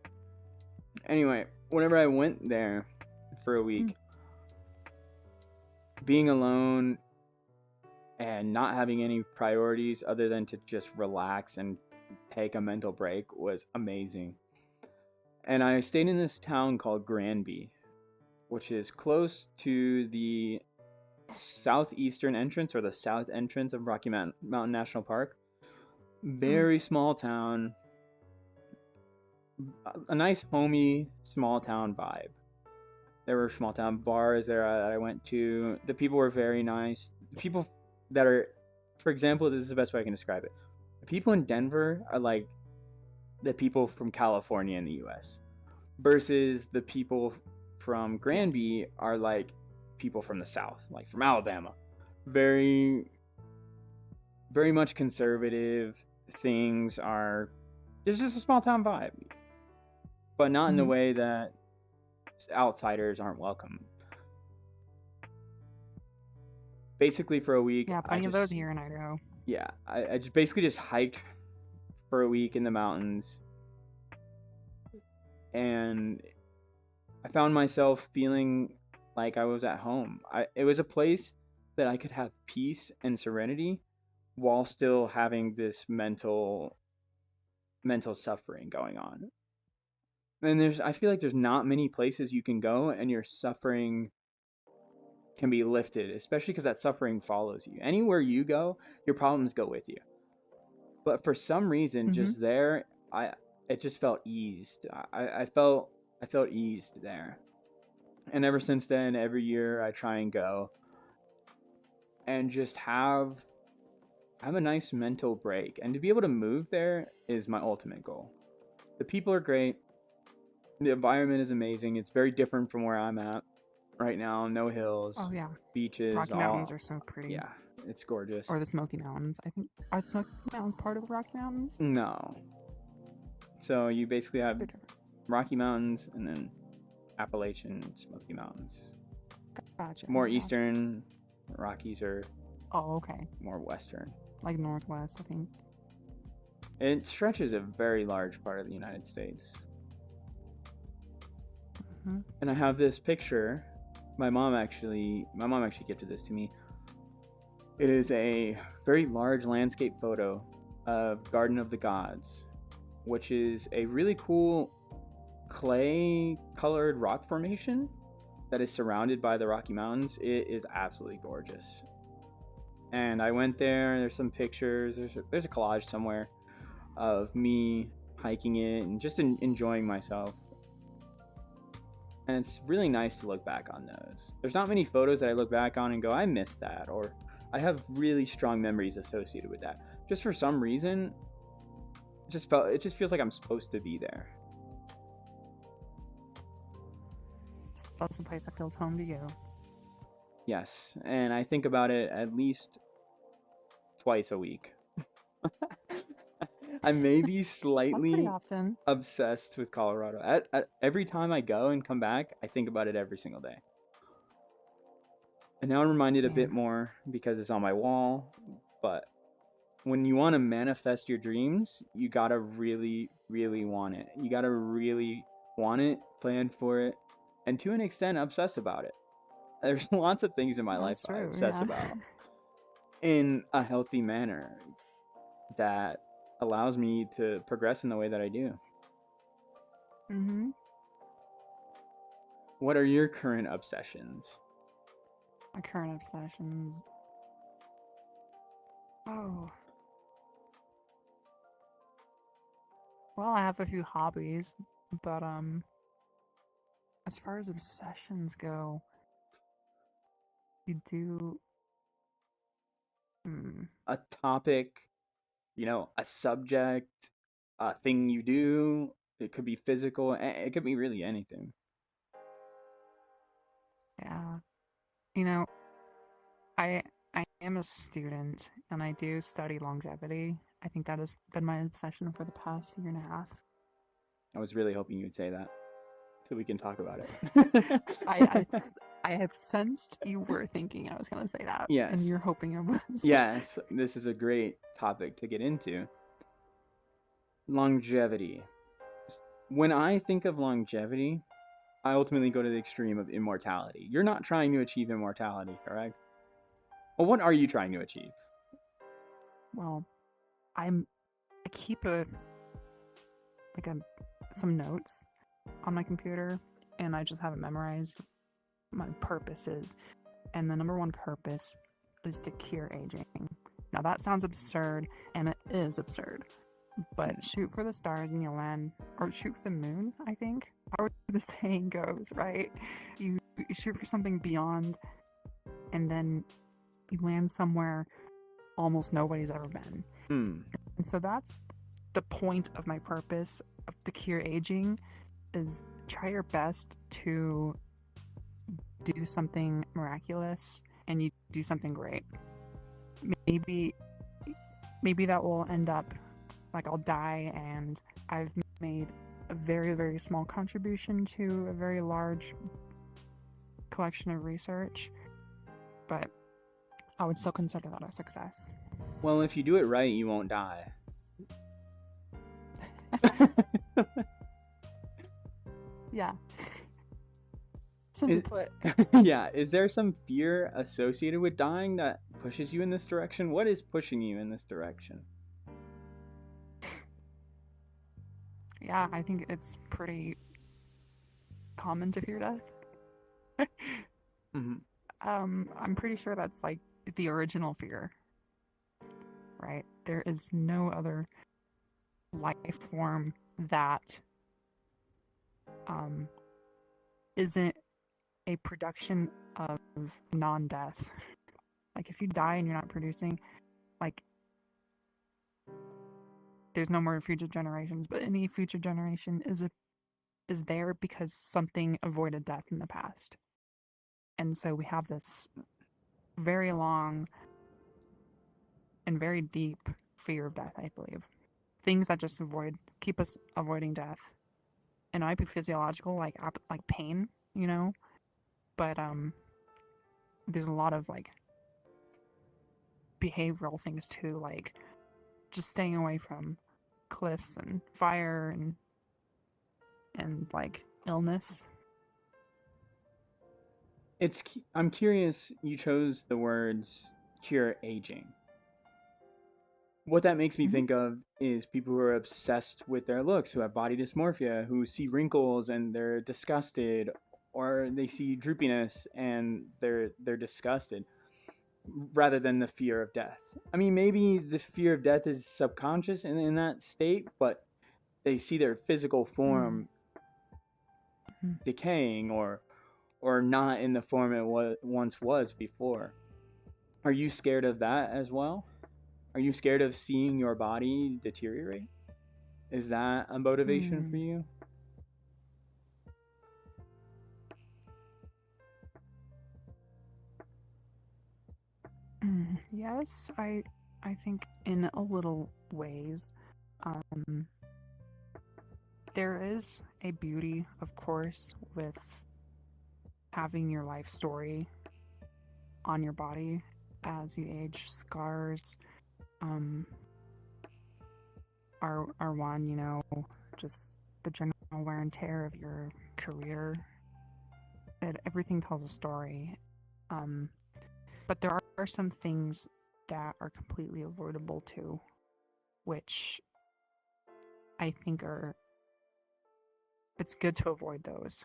Anyway, whenever I went there for a week, being alone and not having any priorities other than to just relax and take a mental break was amazing. And I stayed in this town called Granby, which is close to the southeastern entrance or the south entrance of Rocky Mountain National Park. Very small town. A nice homey small town vibe. There were small town bars there that I went to. The people were very nice. The people that are, for example, this is the best way I can describe it. The people in Denver are like the people from California in the US versus the people from Granby are like people from the South, like from Alabama. Very, very much conservative. Things are there's just a small town vibe, but not in the way that outsiders aren't welcome. Basically, for a week, Yeah, plenty of those here in Idaho. Yeah, I just basically just hiked for a week in the mountains, and I found myself feeling like I was at home. It was a place that I could have peace and serenity while still having this mental suffering going on. And I feel like there's not many places you can go and your suffering can be lifted, especially because that suffering follows you. Anywhere you go, your problems go with you. But for some reason, just there, it just felt eased. I felt eased there. And ever since then, every year I try and go and just have a nice mental break. And to be able to move there is my ultimate goal. The people are great. The environment is amazing. It's very different from where I'm at right now. No hills. Oh, yeah. Beaches. Rocky Mountains are so pretty. Yeah, it's gorgeous. Or the Smoky Mountains. I think, are the Smoky Mountains part of the Rocky Mountains? No. So you basically have Rocky Mountains and then Appalachian Smoky Mountains. Gotcha. More eastern. Rockies are more western. Like northwest, I think. It stretches a very large part of the United States. And I have this picture. My mom actually gifted this to me. It is a very large landscape photo of Garden of the Gods, which is a really cool clay-colored rock formation that is surrounded by the Rocky Mountains. It is absolutely gorgeous. And I went there. There's some pictures. There's a collage somewhere of me hiking it and just enjoying myself. And it's really nice to look back on those. There's not many photos that I look back on and go, I miss that, or I have really strong memories associated with that. Just for some reason, it just feels like I'm supposed to be there. That's a place that feels home to you. Yes, and I think about it at least twice a week. I may be slightly obsessed with Colorado. Every time I go and come back, I think about it every single day. And now I'm reminded a bit more because it's on my wall. But when you want to manifest your dreams, you gotta really, really want it. You gotta really want it, plan for it, and to an extent, obsess about it. There's lots of things in my life I obsess about in a healthy manner that allows me to progress in the way that I do. What are your current obsessions? My current obsessions. Oh. Well, I have a few hobbies, but as far as obsessions go, you do a topic, a subject, a thing you do. It could be physical. It could be really anything. Yeah. I am a student and I do study longevity. I think that has been my obsession for the past year and a half. I was really hoping you'd say that so we can talk about it. I have sensed you were thinking I was going to say that. Yes. And you're hoping I was. Yes, this is a great topic to get into. Longevity. When I think of longevity, I ultimately go to the extreme of immortality. You're not trying to achieve immortality, correct? Well, what are you trying to achieve? Well, I keep some notes on my computer, and I just have it memorized. My purpose is, and the number one purpose is to cure aging. Now that sounds absurd, and it is absurd, but shoot for the stars and you'll land, or shoot for the moon, I think, or the saying goes, right? You shoot for something beyond, and then you land somewhere almost nobody's ever been. And so that's the point of my purpose of to cure aging, is try your best to do something miraculous, and you do something great. Maybe that will end up like I'll die and I've made a very, very small contribution to a very large collection of research, but I would still consider that a success. Well, if you do it right, you won't die. Yeah. Simply put. Yeah. Is there some fear associated with dying that pushes you in this direction? What is pushing you in this direction? Yeah, I think it's pretty common to fear death. Mm-hmm. I'm pretty sure that's like the original fear, right? There is no other life form that isn't a production of non-death. Like if you die and you're not producing, like there's no more future generations, but any future generation is there because something avoided death in the past. And so we have this very long and very deep fear of death, I believe. Things that just keep us avoiding death. And it might be physiological, like pain, you know, but there's a lot of like behavioral things too, like just staying away from cliffs and fire and like illness. I'm curious, you chose the words cure aging. What that makes me think of is people who are obsessed with their looks, who have body dysmorphia, who see wrinkles and they're disgusted, or they see droopiness and they're disgusted, rather than the fear of death. I mean, maybe the fear of death is subconscious in that state, but they see their physical form decaying or not in the form it once was before. Are you scared of that as well? Are you scared of seeing your body deteriorate? Is that a motivation for you? Yes, I think in a little ways. There is a beauty, of course, with having your life story on your body as you age. Scars are one, you know, just the general wear and tear of your career. Everything tells a story. But there are some things that are completely avoidable too, which I think it's good to avoid those.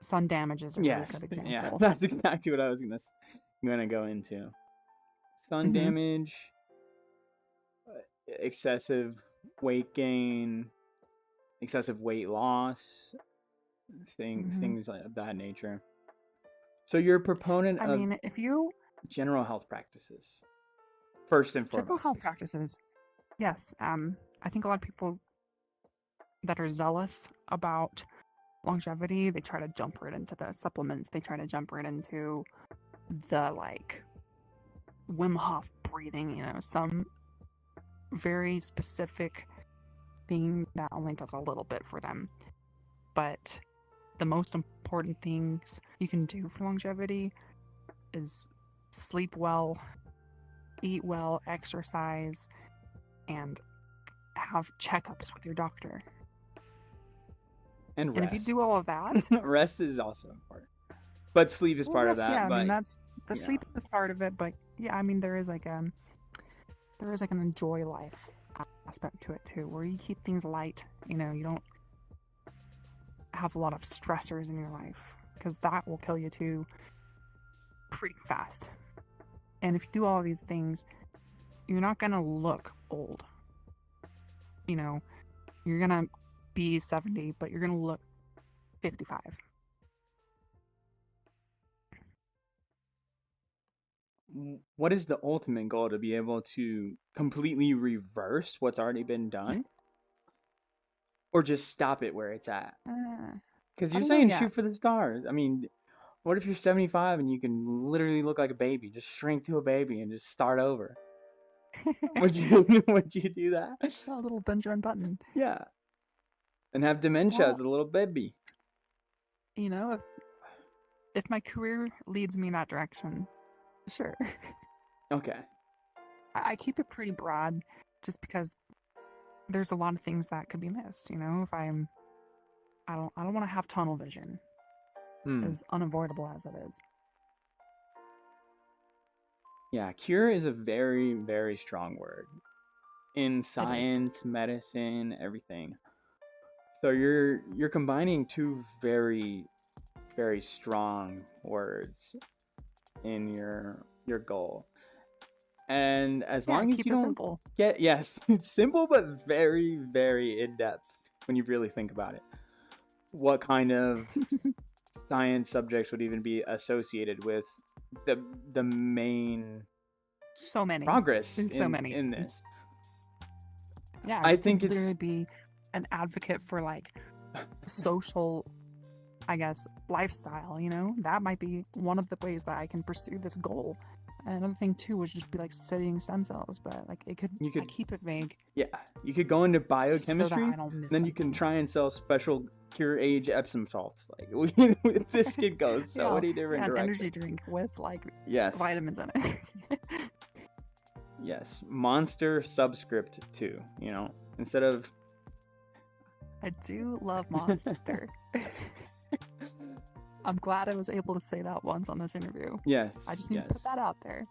Sun damage is a really good example. Yeah, that's exactly what I was gonna go into. Sun damage, excessive weight gain, excessive weight loss, things of that nature. So you're a proponent of if you general health practices, first and foremost. General health practices, yes. I think a lot of people that are zealous about longevity, they try to jump right into the supplements. They try to jump right into the like Wim Hof breathing, you know, some very specific thing that only does a little bit for them. But the most important things you can do for longevity is sleep well, eat well, exercise, and have checkups with your doctor. And rest. And if you do all of that, rest is also important. But sleep is part of that. Yeah, but, I mean that's the sleep is part of it. But yeah, I mean there is like an enjoy life aspect to it too, where you keep things light. You know, you don't have a lot of stressors in your life, because that will kill you too pretty fast. And if you do all of these things, you're not gonna look old. You know, you're gonna be 70, but you're gonna look 55. What is the ultimate goal? To be able to completely reverse what's already been done? Or just stop it where it's at? Because you're saying shoot for the stars. I mean, what if you're 75 and you can literally look like a baby? Just shrink to a baby and just start over. would you do that? A little Benjamin Button. Yeah. And have dementia as Well, a little baby. You know, if my career leads me in that direction, sure. Okay. I keep it pretty broad, just because there's a lot of things that could be missed. You know, if I don't want to have tunnel vision, as unavoidable as it is. Yeah, cure is a very, very strong word in science, medicine, everything. So you're combining two very, very strong words in your goal. And as long as keep you it don't simple. it's simple but very, very in depth when you really think about it. What kind of science subjects would even be associated with the main So many progress in this? Yeah, I you think could it's literally be an advocate for like social, I guess, lifestyle. You know, that might be one of the ways that I can pursue this goal. Another thing too would just be like studying stem cells, but like I keep it vague. Yeah, you could go into biochemistry, so that I don't miss then you can try and sell special cure age Epsom salts. Like this could go so many different an directions. energy drink with like Yes, vitamins in it. yes, Monster subscript 2. You know, instead of I do love Monster. I'm glad I was able to say that once on this interview. yes, I just need to put that out there.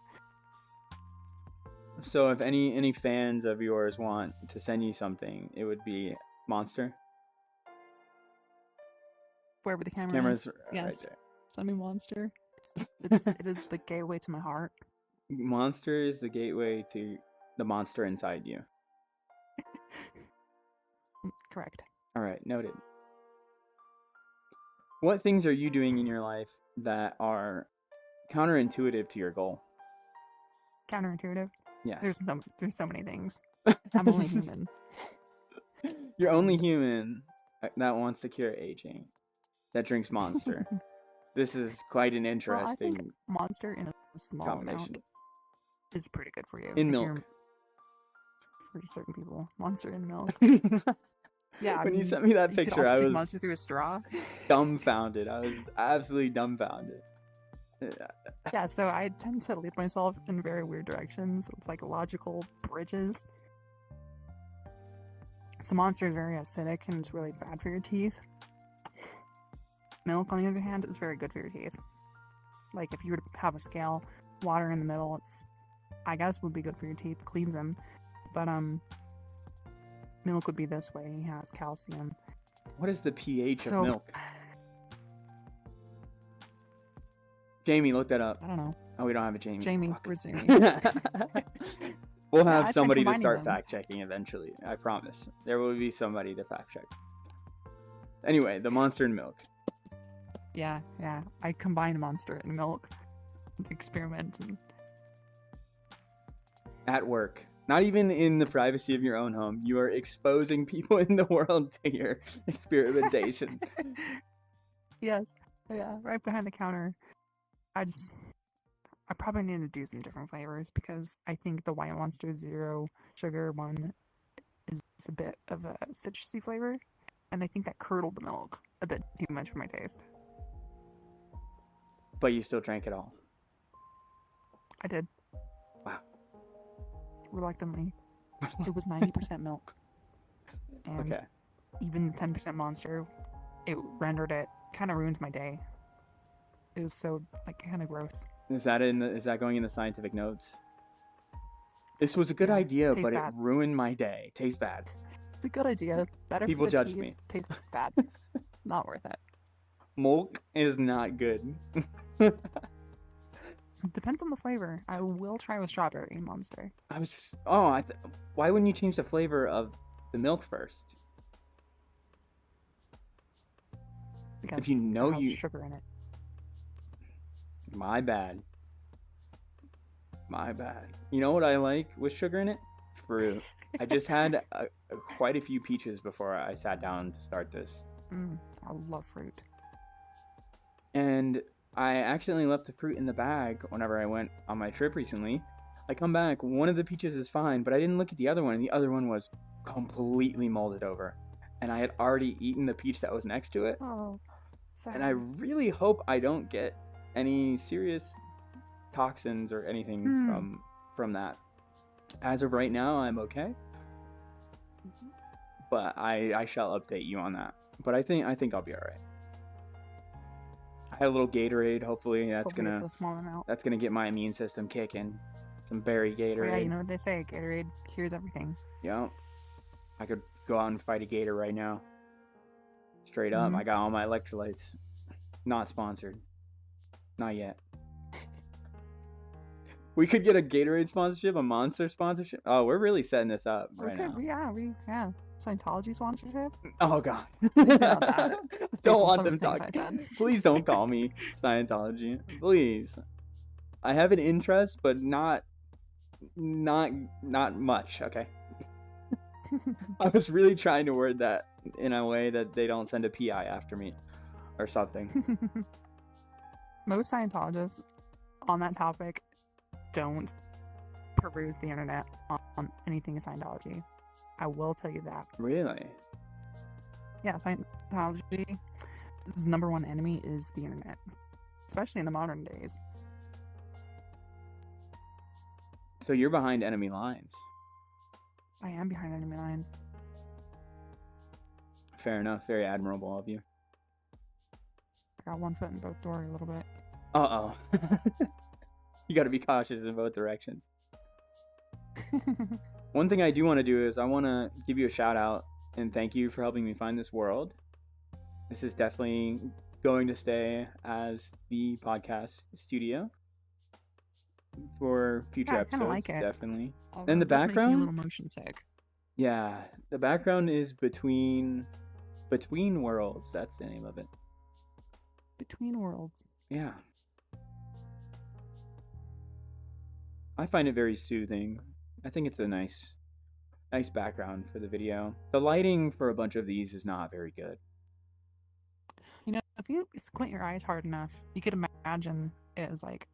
So if any fans of yours want to send you something, it would be Monster. Wherever the camera Camera's is. right Yes. there. Send me Monster. It is the gateway to my heart. Monster is the gateway to the monster inside you. Correct. All right, noted. What things are you doing in your life that are counterintuitive to your goal? Counterintuitive? Yes. There's so many things. I'm only human. You're only human that wants to cure aging, that drinks Monster. This is quite an interesting I think Monster in a small amount is pretty good for you. In milk. For certain people. Monster in milk. Yeah. When you sent me that picture, I was Monster through a straw. dumbfounded. I was absolutely dumbfounded. Yeah, so I tend to lead myself in very weird directions with like logical bridges. So Monster is very acidic and it's really bad for your teeth. Milk, on the other hand, is very good for your teeth. Like if you were to have a scale, water in the middle, I guess would be good for your teeth, cleans them. But milk would be this way. It has calcium. What is the pH of milk? Jamie, look that up. I don't know. Oh, we don't have a Jamie. Jamie, where's Jamie? We'll have somebody to combining start them. fact checking eventually. I promise. There will be somebody to fact check. Anyway, the Monster in milk. Yeah. I combined Monster and milk. Experiment. At work. Not even in the privacy of your own home. You are exposing people in the world to your experimentation. Yes. Yeah, right behind the counter. I probably need to do some different flavors because I think the White Monster Zero Sugar one is a bit of a citrusy flavor, and I think that curdled the milk a bit too much for my taste. But you still drank it all. I did. Wow. Reluctantly. It was 90% milk. And Okay. even 10% Monster, it kind of ruined my day. It was so, kind of gross. Is that going in the scientific notes? This was a good idea, but bad. it ruined my day. Tastes bad. It's a good idea. Better People for the judge teeth. me. Tastes bad. Not worth it. Milk is not good. Depends on the flavor. I will try with strawberry Monster. Why wouldn't you change the flavor of the milk first? Because If you know it has sugar in it. My bad. You know what I like with sugar in it? Fruit. I just had quite a few peaches before I sat down to start this. I love fruit. And I accidentally left the fruit in the bag whenever I went on my trip recently. I come back, one of the peaches is fine, but I didn't look at the other one, and the other one was completely molded over. And I had already eaten the peach that was next to it. Oh, sad. And I really hope I don't get any serious toxins or anything from that. As of right now, I'm okay. But I shall update you on that. But I think I'll be all right. I had a little Gatorade. Hopefully it's a small amount. That's gonna get my immune system kicking. Some berry Gatorade. Oh, yeah, you know what they say, Gatorade cures everything. Yeah. I could go out and fight a gator right now. Straight up. I got all my electrolytes. Not sponsored. Not yet. We could get a Gatorade sponsorship, a Monster sponsorship. Oh, we're really setting this up right now. Yeah. Scientology sponsorship? Oh, God. Don't Don't want them talking. Please don't call me Scientology. Please. I have an interest, but not much, okay? I was really trying to word that in a way that they don't send a PI after me or something. Most Scientologists on that topic don't peruse the internet on anything Scientology. I will tell you that. Really? Yeah, Scientology's number one enemy is the internet, especially in the modern days. So you're behind enemy lines. I am behind enemy lines. Fair enough. Very admirable of you. I got one foot in both doors a little bit. Uh-oh. You got to be cautious in both directions. One thing I do want to do is I want to give you a shout out and thank you for helping me find this world. This is definitely going to stay as the podcast studio for future episodes. I like it. Definitely. Although and the background, make me a little motion sick. Yeah, the background is between worlds. That's the name of it. Between worlds. Yeah. I find it very soothing. I think it's a nice background for the video. The lighting for a bunch of these is not very good. You know, if you squint your eyes hard enough, you could imagine it as like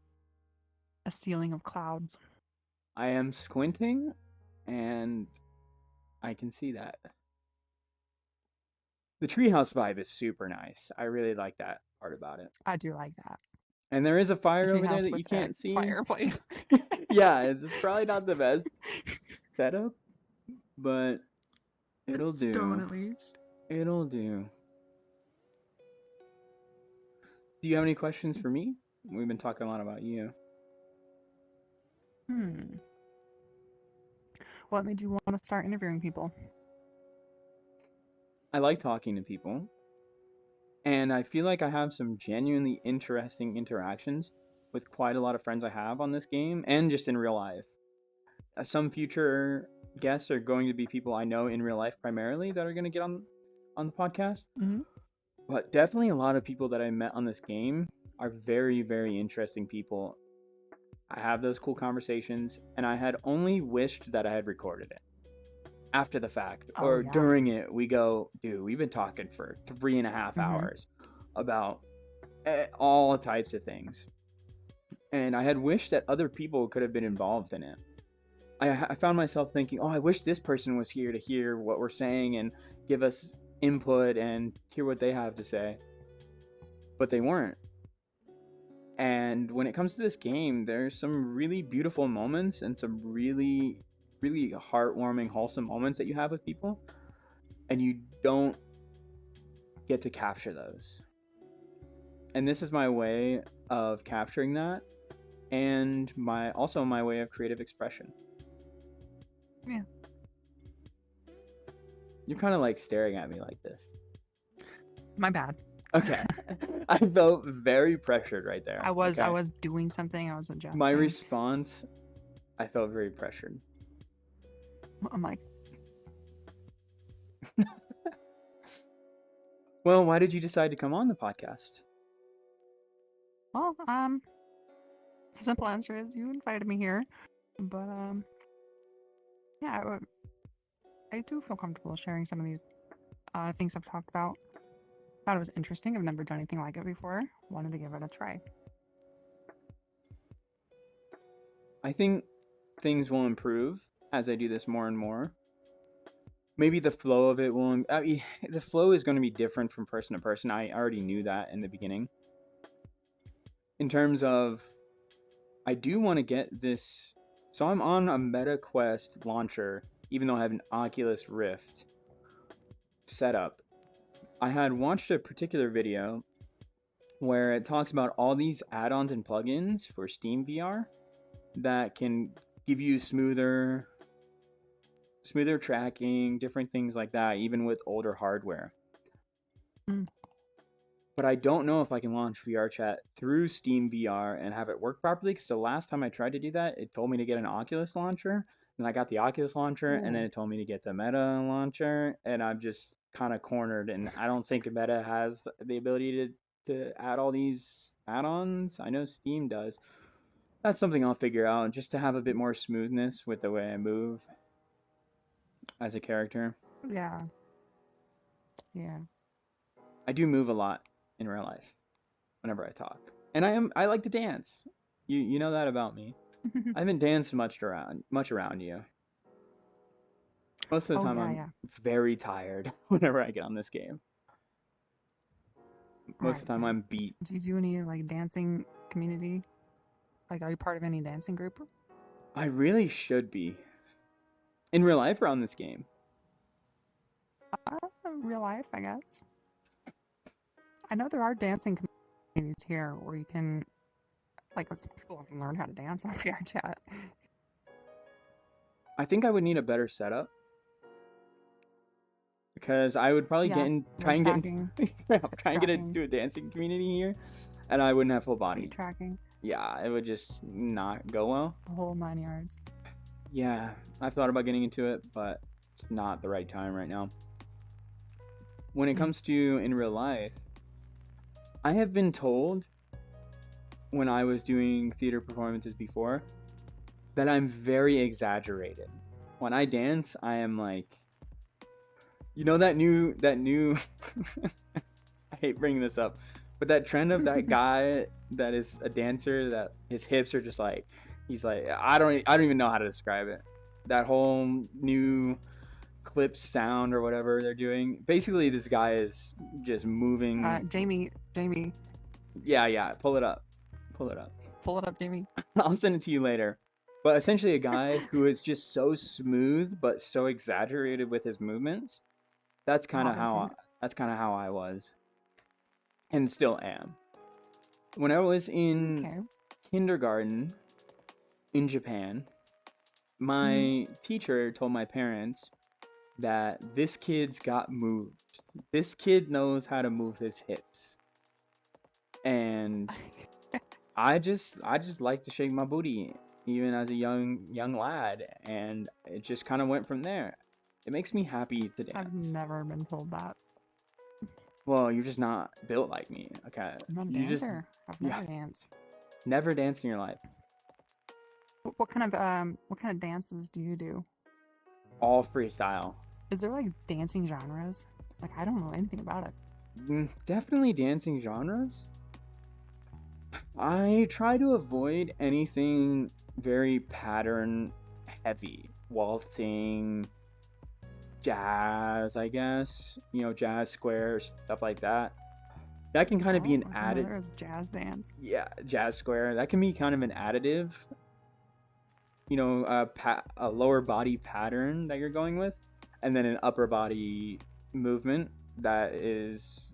a ceiling of clouds. I am squinting, and I can see that. The treehouse vibe is super nice. I really like that part about it. I do like that. And there is a fire over there that you can't see. Fireplace. Yeah, it's probably not the best setup, but it'll do. Stone at least. It'll do. Do you have any questions for me? We've been talking a lot about you. What made you want to start interviewing people? I like talking to people. And I feel like I have some genuinely interesting interactions with quite a lot of friends I have on this game and just in real life. Some future guests are going to be people I know in real life primarily that are going to get on the podcast. But definitely a lot of people that I met on this game are very, very interesting people. I have those cool conversations, and I had only wished that I had recorded it. After the fact or during it, we go, dude, we've been talking for 3.5 hours about all types of things. And I had wished that other people could have been involved in it. I found myself thinking, oh, I wish this person was here to hear what we're saying and give us input and hear what they have to say. But they weren't. And when it comes to this game, there's some really beautiful moments and some really heartwarming, wholesome moments that you have with people, and you don't get to capture those. And this is my way of capturing that, and my way of creative expression. Yeah. You're kind of like staring at me like this. My bad. Okay. I felt very pressured right there. I was doing something. I was adjusting. My response, I felt very pressured. I'm like, well, why did you decide to come on the podcast? Well, the simple answer is you invited me here, but yeah, I do feel comfortable sharing some of these things I've talked about. Thought it was interesting. I've never done anything like it before. Wanted to give it a try. I think things will improve as I do this more and more. Maybe the flow of it will. I mean, the flow is going to be different from person to person. I already knew that in the beginning. In terms of, I do want to get this. So I'm on a MetaQuest launcher, even though I have an Oculus Rift setup. I had watched a particular video where it talks about all these add-ons and plugins for Steam VR that can give you smoother tracking, different things like that, even with older hardware. But I don't know if I can launch VR chat through Steam VR and have it work properly, because the last time I tried to do that, it told me to get an Oculus launcher, and I got the Oculus launcher, and then it told me to get the Meta launcher, and I'm just kind of cornered, and I don't think Meta has the ability to add all these add-ons. I know Steam does. That's something I'll figure out, just to have a bit more smoothness with the way I move as a character. Yeah. I do move a lot in real life whenever I talk, and I like to dance. You know that about me. I haven't danced much around you. Most of the time I'm very tired whenever I get on this game. Most of the time I'm beat. Do you do any like dancing community? Like, are you part of any dancing group? I really should be. In real life or on this game? Real life, I guess. I know there are dancing communities here where you can, like, some people can learn how to dance on VR chat. I think I would need a better setup, because I would probably try and get into a dancing community here, and I wouldn't have full body tracking. Yeah, it would just not go well. The whole 9 yards. Yeah, I've thought about getting into it, but it's not the right time right now. When it comes to in real life, I have been told, when I was doing theater performances before, that I'm very exaggerated. When I dance, I am like, you know, that new I hate bringing this up, but that trend of that guy that is a dancer that his hips are just like, he's like, I don't even know how to describe it. That whole new clip sound or whatever they're doing. Basically, this guy is just moving. Jamie. Yeah. Pull it up, Jamie. I'll send it to you later. But essentially, a guy who is just so smooth but so exaggerated with his movements. That's kind of how I was, and still am. When I was in kindergarten in Japan, my teacher told my parents that this kid's got moved. This kid knows how to move his hips. And I just like to shake my booty, even as a young lad, and it just kind of went from there. It makes me happy to dance. I've never been told that. Well, you're just not built like me. Okay. I'm not a dancer. I've never danced. Never danced in your life. What kind of dances do you do? All freestyle. Is there like dancing genres? Like, I don't know anything about it. Definitely dancing genres. I try to avoid anything very pattern heavy. Waltzing, jazz, I guess. You know, jazz squares, stuff like that. That can kind of be an added. Jazz dance. Yeah, jazz square. That can be kind of an additive. You know, a lower body pattern that you're going with, and then an upper body movement that is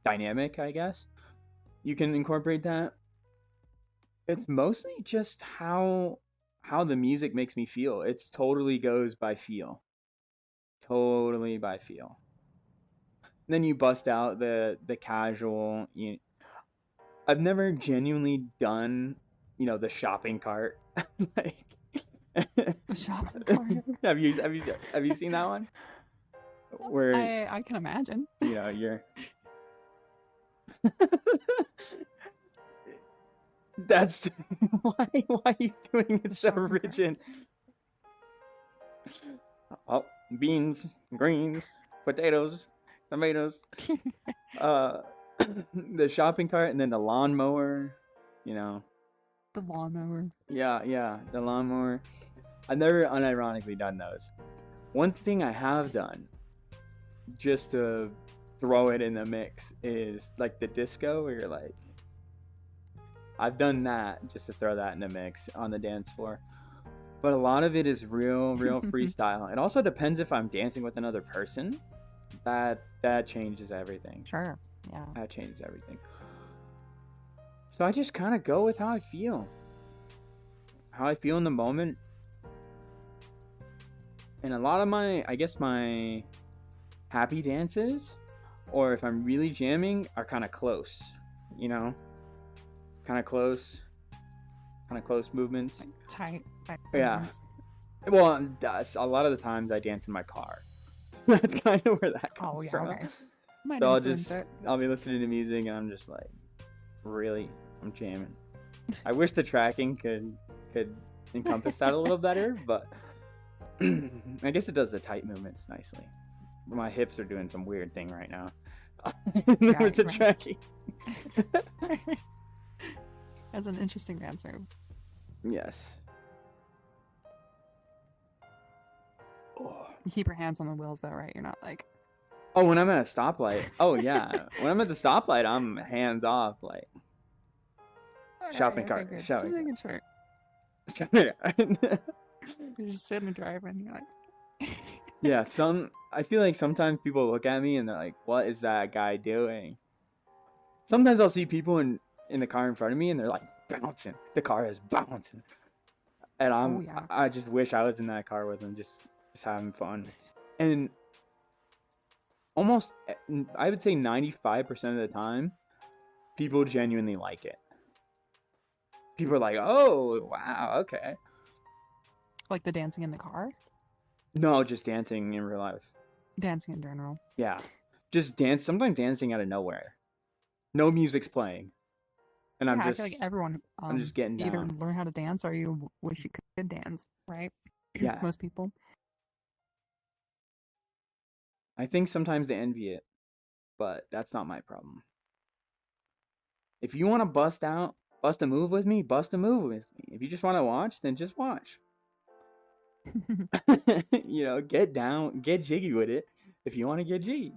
dynamic, I guess. You can incorporate that. It's mostly just how the music makes me feel. It's totally goes by feel. Totally by feel. Then you bust out the casual. I've never genuinely done, the shopping cart. Like, the shopping cart. Have you seen that one? Where I can imagine. You're. That's why are you doing it so rigid? Oh, beans, greens, potatoes, tomatoes. The shopping cart, and then the lawnmower. The lawnmower. Yeah, the lawnmower. I've never unironically done those. One thing I have done, just to throw it in the mix, is like the disco, where you're like, I've done that just to throw that in the mix on the dance floor. But a lot of it is real freestyle. It also depends if I'm dancing with another person. That changes everything. Sure. Yeah. That changes everything. So I just kind of go with how I feel. How I feel in the moment. And a lot of my happy dances, or if I'm really jamming, are kind of close, you know? Kind of close movements. Like tight. Yeah. movements. Well, a lot of the times I dance in my car. That's kind of where that comes Oh yeah. from. Okay. Might So influence it. I'll be listening to music and I'm just like, really, I'm jamming. I wish the tracking could encompass that a little better, but I guess it does the tight movements nicely. My hips are doing some weird thing right now with the Right. tracking. That's an interesting answer. Yes. Oh. You keep your hands on the wheels though, right? You're not like. Oh, when I'm at a stoplight. Oh yeah, when I'm at the stoplight, I'm hands off, like shopping cart. Good. Shopping Just making sure. cart. You're just sitting and driving. And you're like. Yeah, I feel like sometimes people look at me and they're like, "What is that guy doing?" Sometimes I'll see people in the car in front of me and they're like bouncing. The car is bouncing, and I just wish I was in that car with them, just having fun. And almost, I would say 95% of the time, people genuinely like it. People are like, "Oh, wow, okay." Like the dancing in the car? No, just dancing in real life. Dancing in general. Yeah. Just sometimes dancing out of nowhere. No music's playing. And I feel like everyone I'm just getting either down. learn how to dance or you wish you could dance, right? Yeah. Most people. I think sometimes they envy it, but that's not my problem. If you want to bust a move with me, bust a move with me. If you just want to watch, then just watch. You know, get down, get jiggy with it if you want to get jiggy.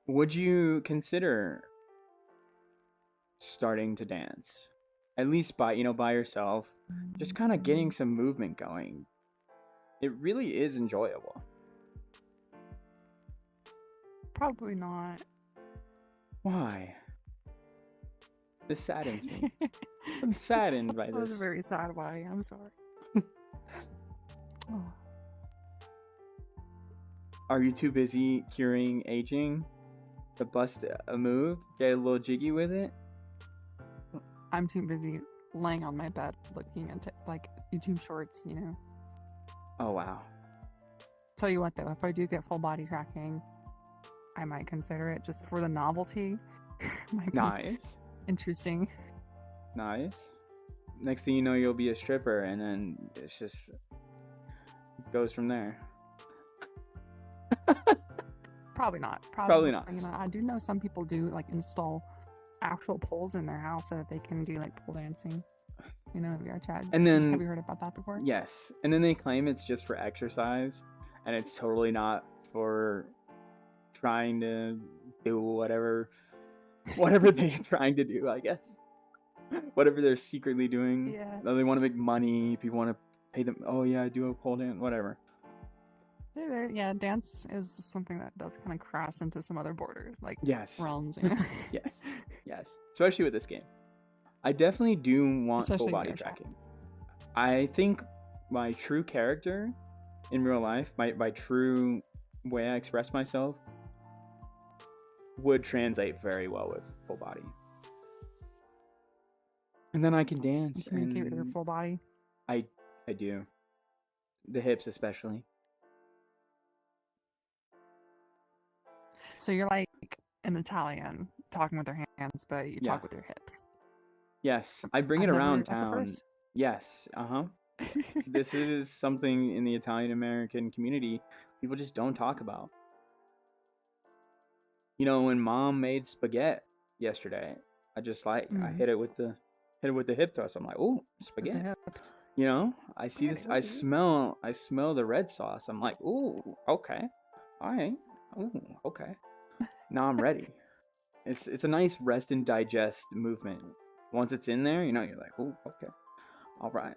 Would you consider starting to dance? At least by yourself, just kind of getting some movement going. It really is enjoyable. Probably not. Why? This saddens me. I'm saddened by That was this. a very sad way. I'm sorry. Oh. Are you too busy curing aging to bust a move? Get a little jiggy with it? I'm too busy laying on my bed looking at like YouTube shorts, you know. Oh wow. Tell you what though, if I do get full body tracking, I might consider it just for the novelty. Might be Nice. interesting. Nice. Next thing you know, you'll be a stripper, and then it's just goes from there. Probably not. Probably not. You know, I do know some people do like install actual poles in their house so that they can do like pole dancing. You know, VR chat. And then have you heard about that before? Yes, and then they claim it's just for exercise, and it's totally not for trying to do whatever they're trying to do, I guess. Whatever they're secretly doing. Yeah. They want to make money. People want to pay them. Oh yeah, I do a pole dance. Whatever. Yeah, dance is something that does kind of cross into some other borders, like Yes. realms. You know? Yes. Especially with this game. I definitely do want Especially full body VR chat. tracking. I think my true character in real life, my true way I express myself, would translate very well with full body. And then I can dance. You communicate with your and full body. I do. The hips especially. So you're like an Italian talking with your hands, but you Yeah. talk with your hips. Yes, I bring it I've never- around that's a town. first. Yes, This is something in the Italian American community people just don't talk about. You know, when Mom made spaghetti yesterday, I just like I Mm. hit it with the hip thrust. I'm like, ooh, With the spaghetti. hips. You know, I see Spaghetti, this. I ooh. smell the red sauce. I'm like, ooh, okay, all right, ooh, okay. Now I'm ready. It's a nice rest and digest movement. Once it's in there, you know, you're like, ooh, okay, all right.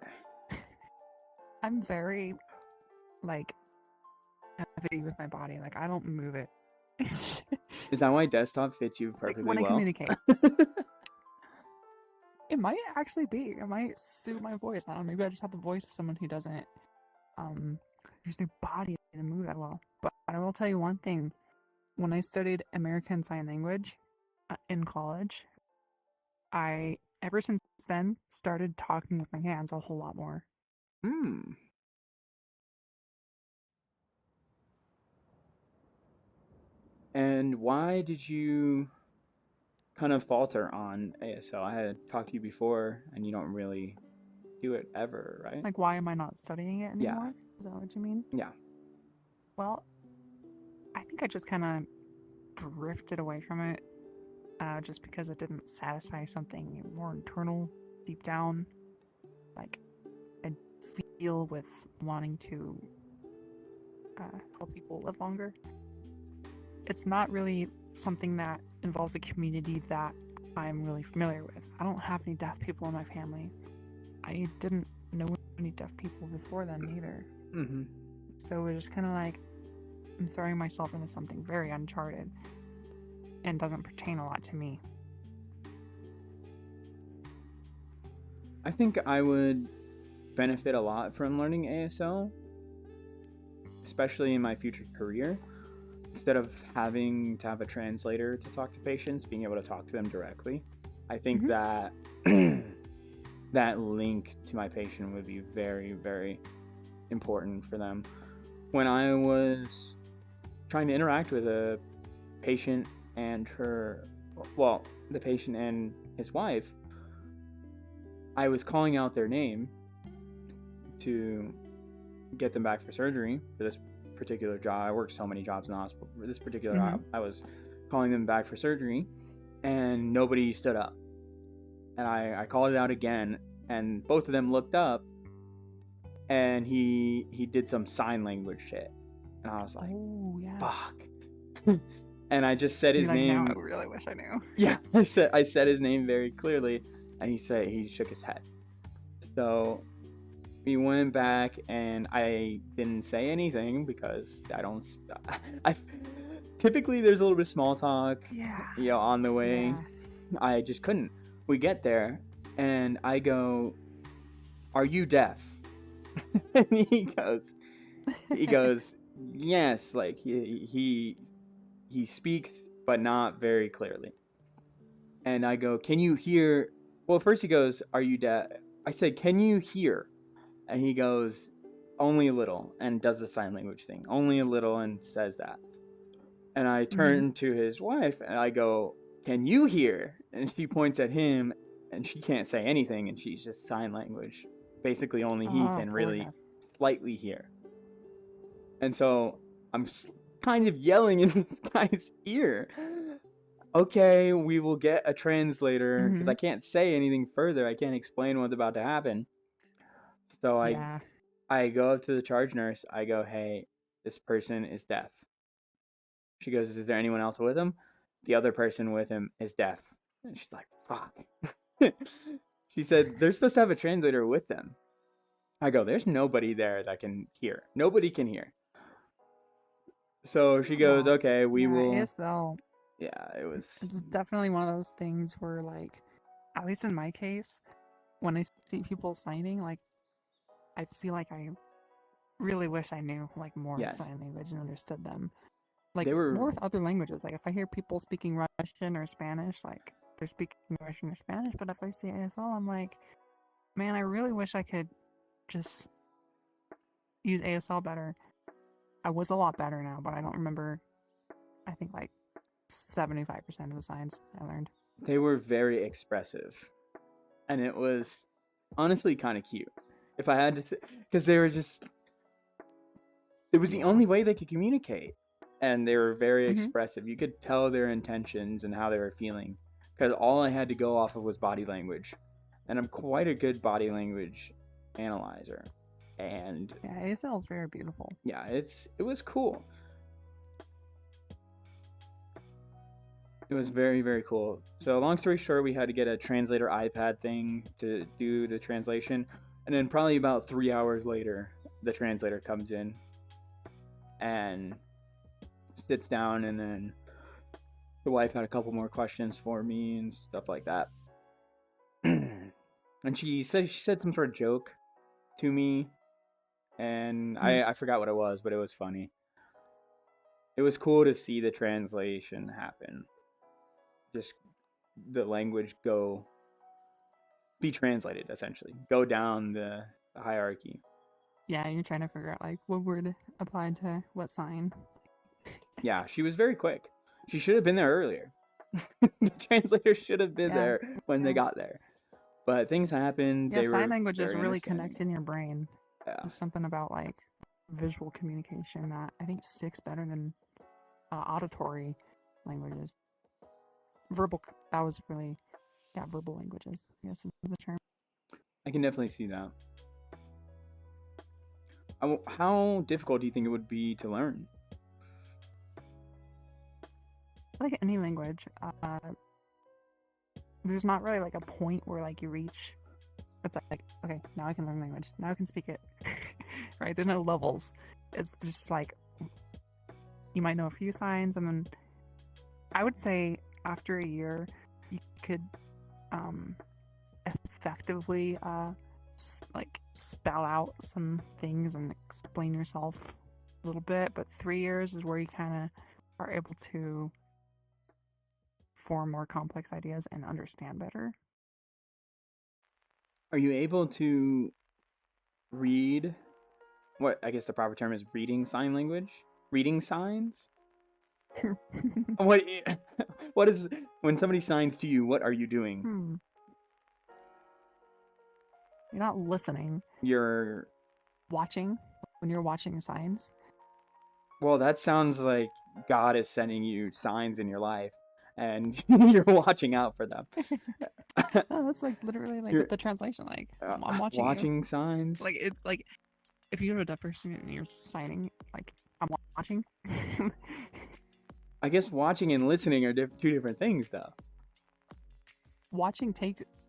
I'm very like heavy with my body. Like I don't move it. Is that why desktop fits you Like perfectly when I well? communicate. It might actually be. It might suit my voice. I don't know. Maybe I just have the voice of someone who doesn't use their body to move that well. But I will tell you one thing. When I studied American Sign Language in college, I ever since then started talking with my hands a whole lot more. Hmm. And why did you kind of falter on ASL? I had talked to you before, and you don't really do it ever, right? Like, why am I not studying it Yeah. anymore? Is that what you mean? Yeah. Well, I think I just kind of drifted away from it just because it didn't satisfy something more internal deep down. Like, I feel with wanting to help people live longer. It's not really something that involves a community that I'm really familiar with. I don't have any deaf people in my family. I didn't know any deaf people before then either. Mm-hmm. So it's just kind of like I'm throwing myself into something very uncharted and doesn't pertain a lot to me. I think I would benefit a lot from learning ASL, especially in my future career. Instead of having to have a translator to talk to patients, being able to talk to them directly. I think that that link to my patient would be very, very important for them. When I was trying to interact with a patient and the patient and his wife, I was calling out their name to get them back for surgery for this particular job. I worked so many jobs in the hospital. For this particular job, I was calling them back for surgery, and nobody stood up. And I called it out again, and both of them looked up, and he did some sign language shit, and I was like, oh yeah, fuck. And I just said his name. Now I really wish I knew. Yeah, I said his name very clearly, and he shook his head. So we went back, and I didn't say anything because I typically there's a little bit of small talk, on the way. Yeah. I just couldn't. We get there, and I go, "Are you deaf?" And he goes, "Yes." Like he speaks, but not very clearly. And I go, "Can you hear?" Well, first he goes, "Are you deaf?" I said, "Can you hear?" And he goes, "Only a little," and does the sign language thing. Only a little, and says that. And I turn to his wife, and I go, "Can you hear?" And she points at him, and she can't say anything, and she's just sign language. Basically, only he can really slightly hear. And so I'm kind of yelling in this guy's ear, "Okay, we will get a translator," because I can't say anything further. I can't explain what's about to happen. So I go up to the charge nurse. I go, "Hey, this person is deaf." She goes, "Is there anyone else with him?" The other person with him is deaf. And she's like, "Fuck." She said, "They're supposed to have a translator with them." I go, "There's nobody there that can hear. Nobody can hear." So she goes, "Okay, we will." ASL. Yeah, It's definitely one of those things where, like, at least in my case, when I see people signing, like, I feel like I really wish I knew like more sign language and understood them. Like more with other languages. Like if I hear people speaking Russian or Spanish, like they're speaking Russian or Spanish, but if I see ASL, I'm like, man, I really wish I could just use ASL better. I was a lot better now, but I don't remember. I think like 75% of the signs I learned. They were very expressive, and it was honestly kind of cute. If I had to, because they were just, it was the only way they could communicate, and they were very expressive. You could tell their intentions and how they were feeling because all I had to go off of was body language, and I'm quite a good body language analyzer. And Yeah, ASL is very beautiful. yeah, it was cool. It was very, very cool. So long story short, we had to get a translator iPad thing to do the translation, and then probably about 3 hours later, the translator comes in and sits down, and then the wife had a couple more questions for me and stuff like that. And she said some sort of joke to me, and I forgot what it was, but it was funny. It was cool to see the translation happen. Just the language be translated, essentially. Go down the hierarchy. Yeah, you're trying to figure out like what word applied to what sign. Yeah, she was very quick. She should have been there earlier. The translator should have been there when they got there. But things happened. Yeah, They sign were languages very really understanding. connect in your brain. Yeah. There's something about like visual communication that I think sticks better than auditory languages. Verbal, that was really, verbal languages, I guess is the term. I can definitely see that. How difficult do you think it would be to learn? Like any language, there's not really like a point where like you reach. It's like, okay, now I can learn language. Now I can speak it. Right? There's no levels. It's just like you might know a few signs, and then I would say after a year, you could effectively like spell out some things and explain yourself a little bit. But 3 years is where you kind of are able to form more complex ideas and understand better. Are you able to read what I guess the proper term is reading sign language? Reading signs? What is when somebody signs to you, what are you doing? You're not listening. You're watching. When you're watching signs. Well, that sounds like God is sending you signs in your life, and you're watching out for them. No, that's like literally like the translation. Like I'm watching signs. Like it like if you go to a deaf person and you're signing, like I'm watching. I guess watching and listening are two different things, though. Watching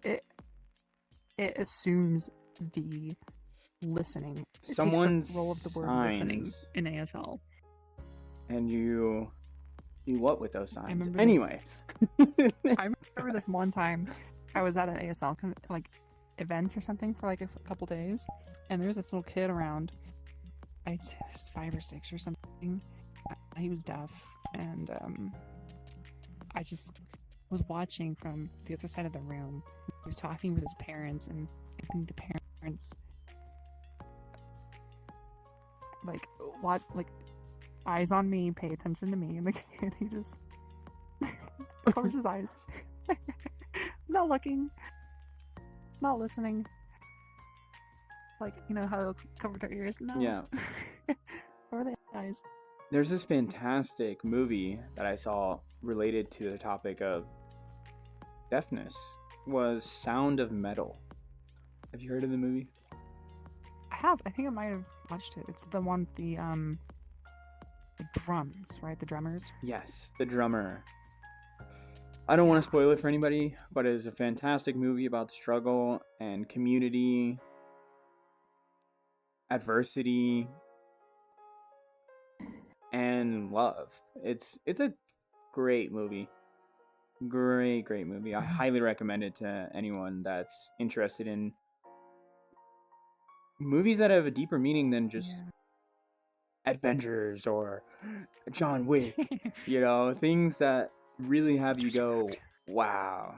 it assumes the listening. Someone takes the role of the word listening in ASL. And you do what with those signs? I remember this one time I was at an ASL like event or something for like a couple days, and there was this little kid around. I'd say he was 5 or 6 or something. He was deaf, and I just was watching from the other side of the room. He was talking with his parents, and I think the parents like eyes on me, pay attention to me, and the kid, he just covers his eyes. Not looking, not listening. Like, you know how they'll cover their ears? No. Yeah. Cover their eyes. There's this fantastic movie that I saw related to the topic of deafness. Was Sound of Metal. Have you heard of the movie? I have. I think I might have watched it. It's the one with the drums, right? The drummers. Yes, the drummer. I don't want to spoil it for anybody, but it is a fantastic movie about struggle and community, adversity, and love. It's a great movie. Great movie. I highly recommend it to anyone that's interested in movies that have a deeper meaning than just Avengers or John Wick. You know, things that really have you go, wow.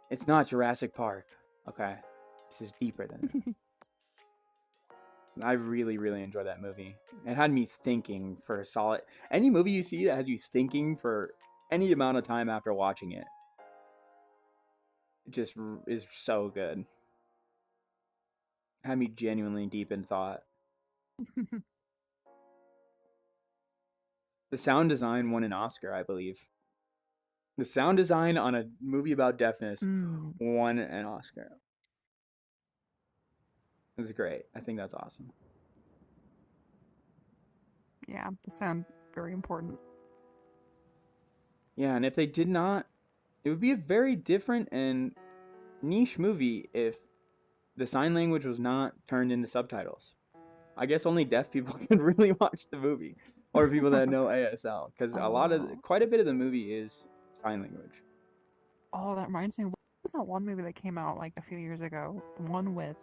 It's not Jurassic Park. Okay. This is deeper than that. I really, really enjoyed that movie. It had me thinking for a solid... Any movie you see that has you thinking for any amount of time after watching it, it just is so good. Had me genuinely deep in thought. The sound design won an Oscar, I believe. The sound design on a movie about deafness Mm. won an Oscar. It was great. I think that's awesome. Yeah, the sound very important. Yeah, and if they did not, it would be a very different and niche movie if the sign language was not turned into subtitles. I guess only deaf people can really watch the movie, or people that know ASL, because quite a bit of the movie is sign language. Oh, that reminds me. What was that one movie that came out like a few years ago? The one with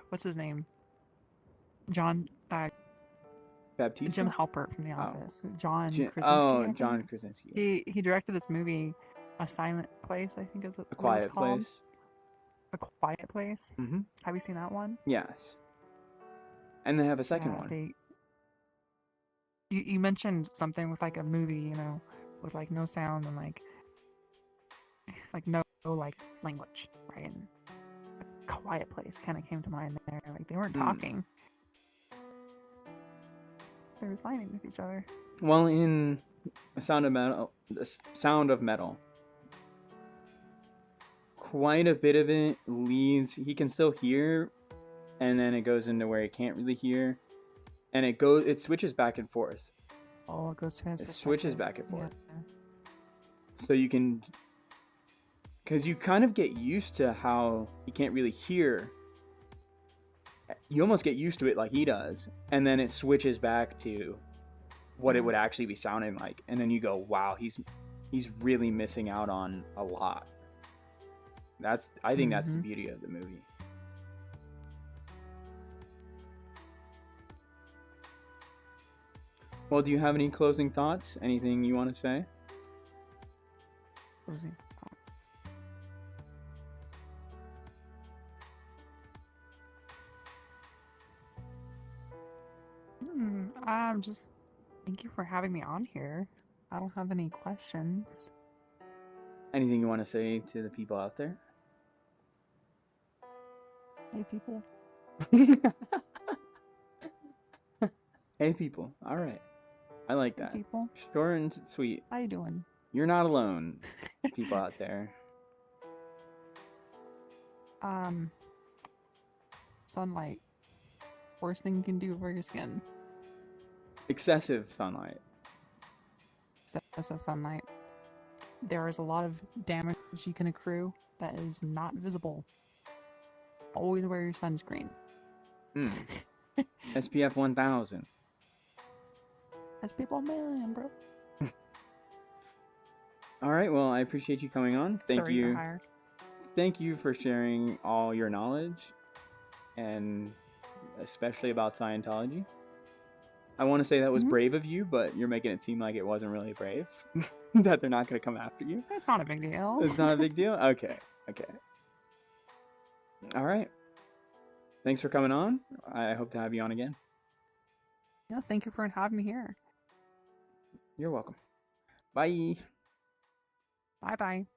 what's his name? John Baptiste? Jim Halpert from The Office. John Krasinski. Oh, I think. John Krasinski. He directed this movie, A Silent Place. I think is A what Quiet it's called. Place. A Quiet Place. Mm-hmm. Have you seen that one? Yes. And they have a second one. You mentioned something with like a movie, you know, with like no sound and like no like language, right? And A Quiet Place kind of came to mind there. Like they weren't talking. They were signing with each other. Well, in The Sound of Metal, quite a bit of it leads. He can still hear, and then it goes into where he can't really hear, and it switches back and forth. Oh, it goes to his perspective. Switches back and forth. Yeah. So you can, because you kind of get used to how he can't really hear. You almost get used to it like he does, and then it switches back to what it would actually be sounding like, and then you go, wow, he's really missing out on a lot. I think that's the beauty of the movie. Well, do you have any closing thoughts? Anything you want to say? Closing thoughts. Just thank you for having me on here. I don't have any questions. Anything you want to say to the people out there? Hey, people. Hey, people. All right. I like that. Hey, people. Short and sweet. How you doing? You're not alone, people out there. Sunlight. Worst thing you can do for your skin. Excessive sunlight. Excessive sunlight. There is a lot of damage you can accrue that is not visible. Always wear your sunscreen. SPF 1000. SPF 1,000,000, bro. All right. Well, I appreciate you coming on. Thank you. Higher. Thank you for sharing all your knowledge, and especially about Scientology. I want to say that was brave of you, but you're making it seem like it wasn't really brave. That they're not going to come after you. It's not a big deal. It's not a big deal? Okay. All right. Thanks for coming on. I hope to have you on again. Yeah, thank you for having me here. You're welcome. Bye. Bye-bye.